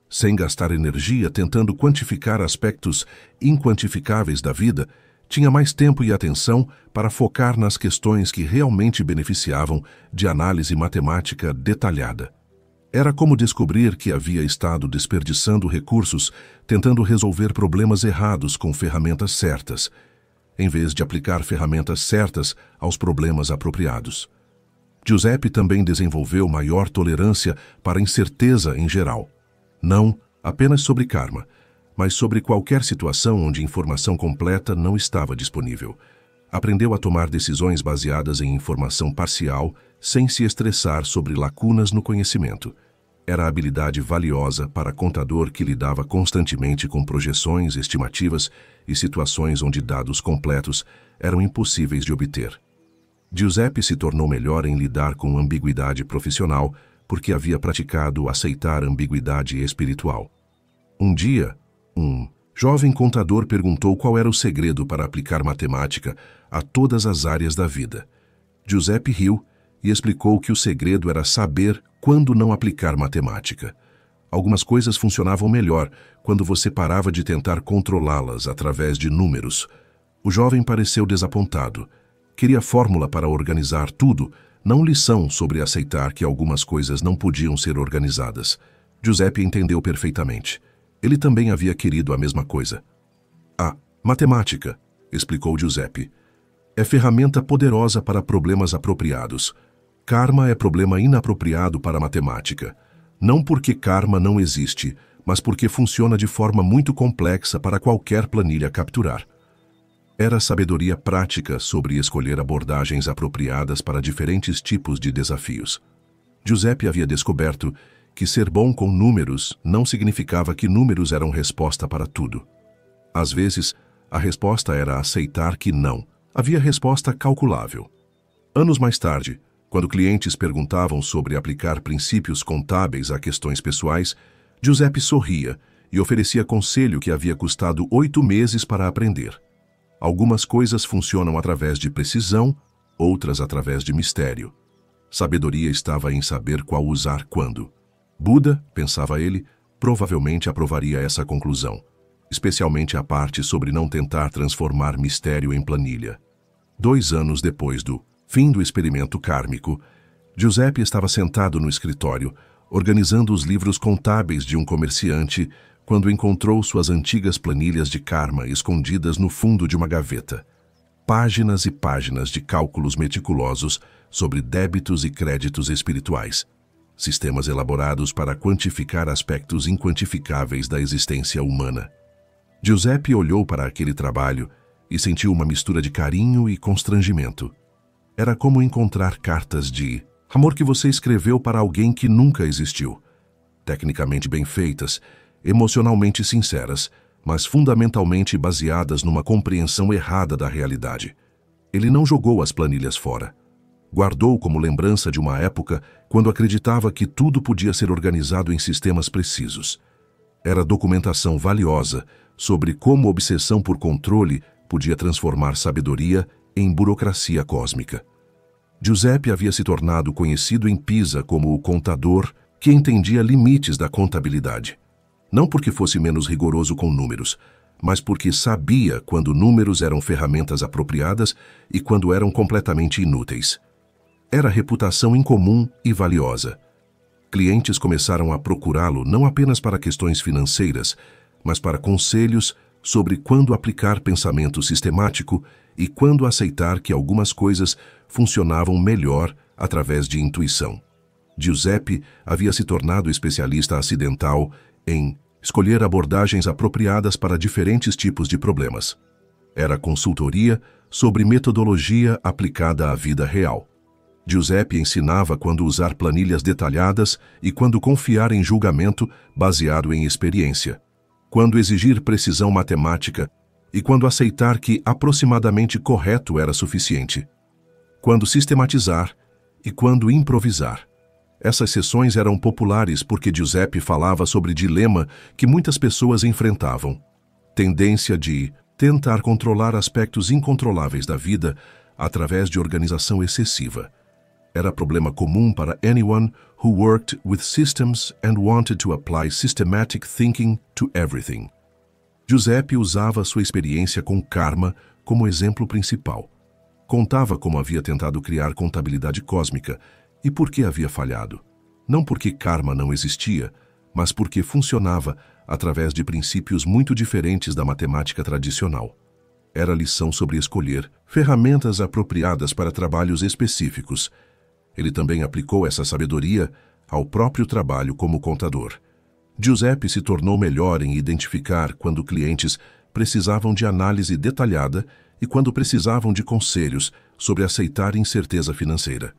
Sem gastar energia tentando quantificar aspectos inquantificáveis da vida, tinha mais tempo e atenção para focar nas questões que realmente beneficiavam de análise matemática detalhada. Era como descobrir que havia estado desperdiçando recursos tentando resolver problemas errados com ferramentas certas, em vez de aplicar ferramentas certas aos problemas apropriados. Giuseppe também desenvolveu maior tolerância para incerteza em geral. Não apenas sobre karma, mas sobre qualquer situação onde informação completa não estava disponível. Aprendeu a tomar decisões baseadas em informação parcial, sem se estressar sobre lacunas no conhecimento. Era habilidade valiosa para contador que lidava constantemente com projeções, estimativas e situações onde dados completos eram impossíveis de obter. Giuseppe se tornou melhor em lidar com ambiguidade profissional porque havia praticado aceitar ambiguidade espiritual. Um dia, um jovem contador perguntou qual era o segredo para aplicar matemática a todas as áreas da vida. Giuseppe riu e explicou que o segredo era saber quando não aplicar matemática. Algumas coisas funcionavam melhor quando você parava de tentar controlá-las através de números. O jovem pareceu desapontado. Queria fórmula para organizar tudo, não lição sobre aceitar que algumas coisas não podiam ser organizadas. Giuseppe entendeu perfeitamente. Ele também havia querido a mesma coisa. A matemática, explicou Giuseppe, é ferramenta poderosa para problemas apropriados. Karma é problema inapropriado para a matemática. Não porque karma não existe, mas porque funciona de forma muito complexa para qualquer planilha capturar. Era sabedoria prática sobre escolher abordagens apropriadas para diferentes tipos de desafios. Giuseppe havia descoberto que ser bom com números não significava que números eram resposta para tudo. Às vezes, a resposta era aceitar que não havia resposta calculável. Anos mais tarde, quando clientes perguntavam sobre aplicar princípios contábeis a questões pessoais, Giuseppe sorria e oferecia conselho que havia custado 8 meses para aprender. Algumas coisas funcionam através de precisão, outras através de mistério. Sabedoria estava em saber qual usar quando. Buda, pensava ele, provavelmente aprovaria essa conclusão, especialmente a parte sobre não tentar transformar mistério em planilha. 2 anos depois do fim do experimento kármico, Giuseppe estava sentado no escritório, organizando os livros contábeis de um comerciante, quando encontrou suas antigas planilhas de karma escondidas no fundo de uma gaveta. Páginas e páginas de cálculos meticulosos sobre débitos e créditos espirituais. Sistemas elaborados para quantificar aspectos inquantificáveis da existência humana. Giuseppe olhou para aquele trabalho e sentiu uma mistura de carinho e constrangimento. Era como encontrar cartas de amor que você escreveu para alguém que nunca existiu. Tecnicamente bem feitas, emocionalmente sinceras, mas fundamentalmente baseadas numa compreensão errada da realidade. Ele não jogou as planilhas fora. Guardou como lembrança de uma época quando acreditava que tudo podia ser organizado em sistemas precisos. Era documentação valiosa sobre como obsessão por controle podia transformar sabedoria em burocracia cósmica. Giuseppe havia se tornado conhecido em Pisa como o contador que entendia limites da contabilidade. Não porque fosse menos rigoroso com números, mas porque sabia quando números eram ferramentas apropriadas e quando eram completamente inúteis. Era reputação incomum e valiosa. Clientes começaram a procurá-lo não apenas para questões financeiras, mas para conselhos sobre quando aplicar pensamento sistemático e quando aceitar que algumas coisas funcionavam melhor através de intuição. Giuseppe havia se tornado especialista acidental em escolher abordagens apropriadas para diferentes tipos de problemas. Era consultoria sobre metodologia aplicada à vida real. Giuseppe ensinava quando usar planilhas detalhadas e quando confiar em julgamento baseado em experiência. quando exigir precisão matemática e quando aceitar que aproximadamente correto era suficiente, quando sistematizar e quando improvisar. Essas sessões eram populares porque Giuseppe falava sobre dilema que muitas pessoas enfrentavam: tendência de tentar controlar aspectos incontroláveis da vida através de organização excessiva. Era problema comum para anyone who worked with systems and wanted to apply systematic thinking to everything. Giuseppe usava sua experiência com karma como exemplo principal. Contava como havia tentado criar contabilidade cósmica e por que havia falhado. Não porque karma não existia, mas porque funcionava através de princípios muito diferentes da matemática tradicional. Era lição sobre escolher ferramentas apropriadas para trabalhos específicos. Ele também aplicou essa sabedoria ao próprio trabalho como contador. Giuseppe se tornou melhor em identificar quando clientes precisavam de análise detalhada e quando precisavam de conselhos sobre aceitar incerteza financeira.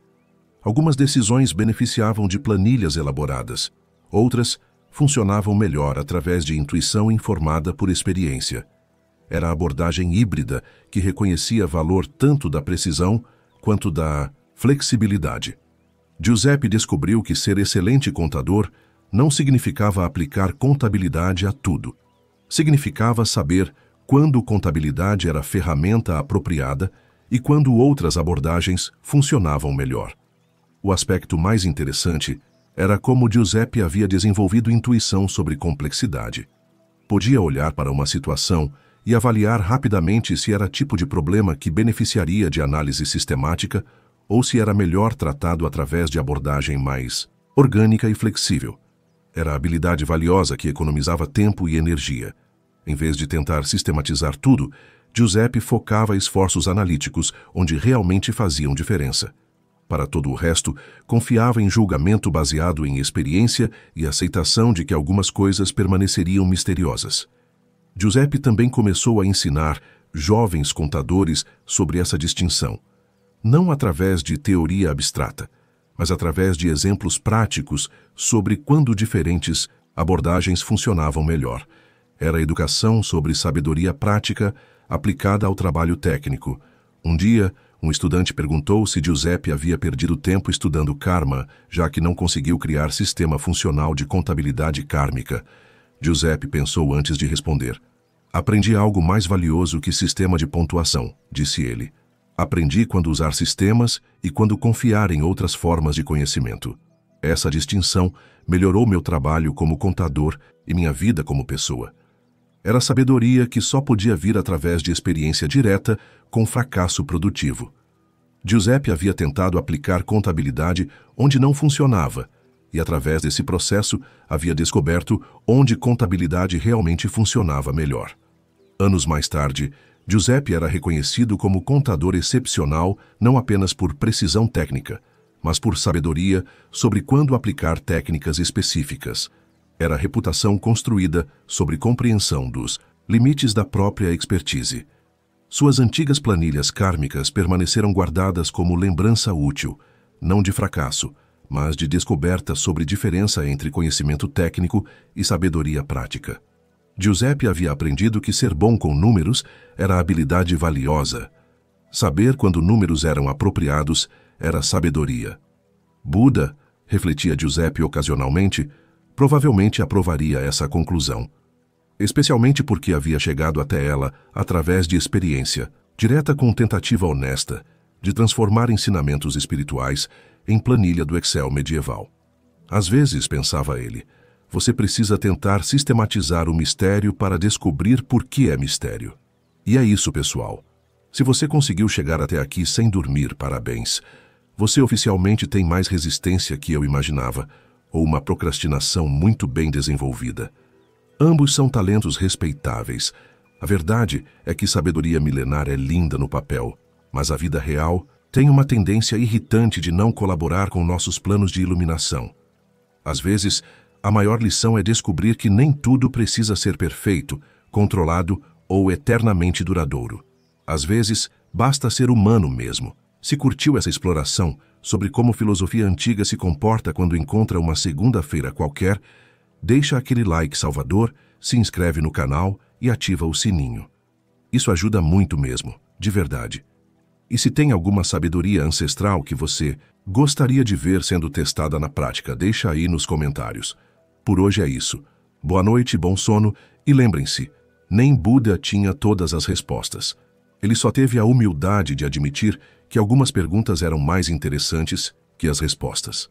Algumas decisões beneficiavam de planilhas elaboradas, outras funcionavam melhor através de intuição informada por experiência. Era a abordagem híbrida que reconhecia valor tanto da precisão quanto da flexibilidade. Giuseppe descobriu que ser excelente contador não significava aplicar contabilidade a tudo. Significava saber quando contabilidade era a ferramenta apropriada e quando outras abordagens funcionavam melhor. O aspecto mais interessante era como Giuseppe havia desenvolvido intuição sobre complexidade. Podia olhar para uma situação e avaliar rapidamente se era tipo de problema que beneficiaria de análise sistemática ou se era melhor tratado através de abordagem mais orgânica e flexível. Era habilidade valiosa que economizava tempo e energia. Em vez de tentar sistematizar tudo, Giuseppe focava esforços analíticos onde realmente faziam diferença. Para todo o resto, confiava em julgamento baseado em experiência e aceitação de que algumas coisas permaneceriam misteriosas. Giuseppe também começou a ensinar jovens contadores sobre essa distinção, não através de teoria abstrata, mas através de exemplos práticos sobre quando diferentes abordagens funcionavam melhor. Era educação sobre sabedoria prática aplicada ao trabalho técnico. Um dia, um estudante perguntou se Giuseppe havia perdido tempo estudando karma, já que não conseguiu criar sistema funcional de contabilidade kármica. Giuseppe pensou antes de responder. Aprendi algo mais valioso que sistema de pontuação, disse ele. Aprendi quando usar sistemas e quando confiar em outras formas de conhecimento. Essa distinção melhorou meu trabalho como contador e minha vida como pessoa. Era sabedoria que só podia vir através de experiência direta com fracasso produtivo. Giuseppe havia tentado aplicar contabilidade onde não funcionava, e através desse processo havia descoberto onde contabilidade realmente funcionava melhor. Anos mais tarde, Giuseppe era reconhecido como contador excepcional não apenas por precisão técnica, mas por sabedoria sobre quando aplicar técnicas específicas. Era reputação construída sobre compreensão dos limites da própria expertise. Suas antigas planilhas kármicas permaneceram guardadas como lembrança útil, não de fracasso, mas de descoberta sobre diferença entre conhecimento técnico e sabedoria prática. Giuseppe havia aprendido que ser bom com números era habilidade valiosa. Saber quando números eram apropriados era sabedoria. Buda, refletia Giuseppe ocasionalmente, provavelmente aprovaria essa conclusão. Especialmente porque havia chegado até ela através de experiência, direta com tentativa honesta, de transformar ensinamentos espirituais em planilha do Excel medieval. Às vezes, pensava ele, você precisa tentar sistematizar o mistério para descobrir por que é mistério. E é isso, pessoal. Se você conseguiu chegar até aqui sem dormir, parabéns. Você oficialmente tem mais resistência que eu imaginava, ou uma procrastinação muito bem desenvolvida. Ambos são talentos respeitáveis. A verdade é que sabedoria milenar é linda no papel, mas a vida real tem uma tendência irritante de não colaborar com nossos planos de iluminação. Às vezes, a maior lição é descobrir que nem tudo precisa ser perfeito, controlado ou eternamente duradouro. Às vezes, basta ser humano mesmo. Se curtiu essa exploração sobre como filosofia antiga se comporta quando encontra uma segunda-feira qualquer, deixa aquele like salvador, se inscreve no canal e ativa o sininho. Isso ajuda muito mesmo, de verdade. E se tem alguma sabedoria ancestral que você gostaria de ver sendo testada na prática, deixa aí nos comentários. Por hoje é isso. Boa noite, bom sono e lembrem-se, nem Buda tinha todas as respostas. Ele só teve a humildade de admitir que algumas perguntas eram mais interessantes que as respostas.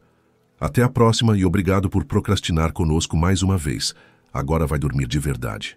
Até a próxima e obrigado por procrastinar conosco mais uma vez. Agora vai dormir de verdade.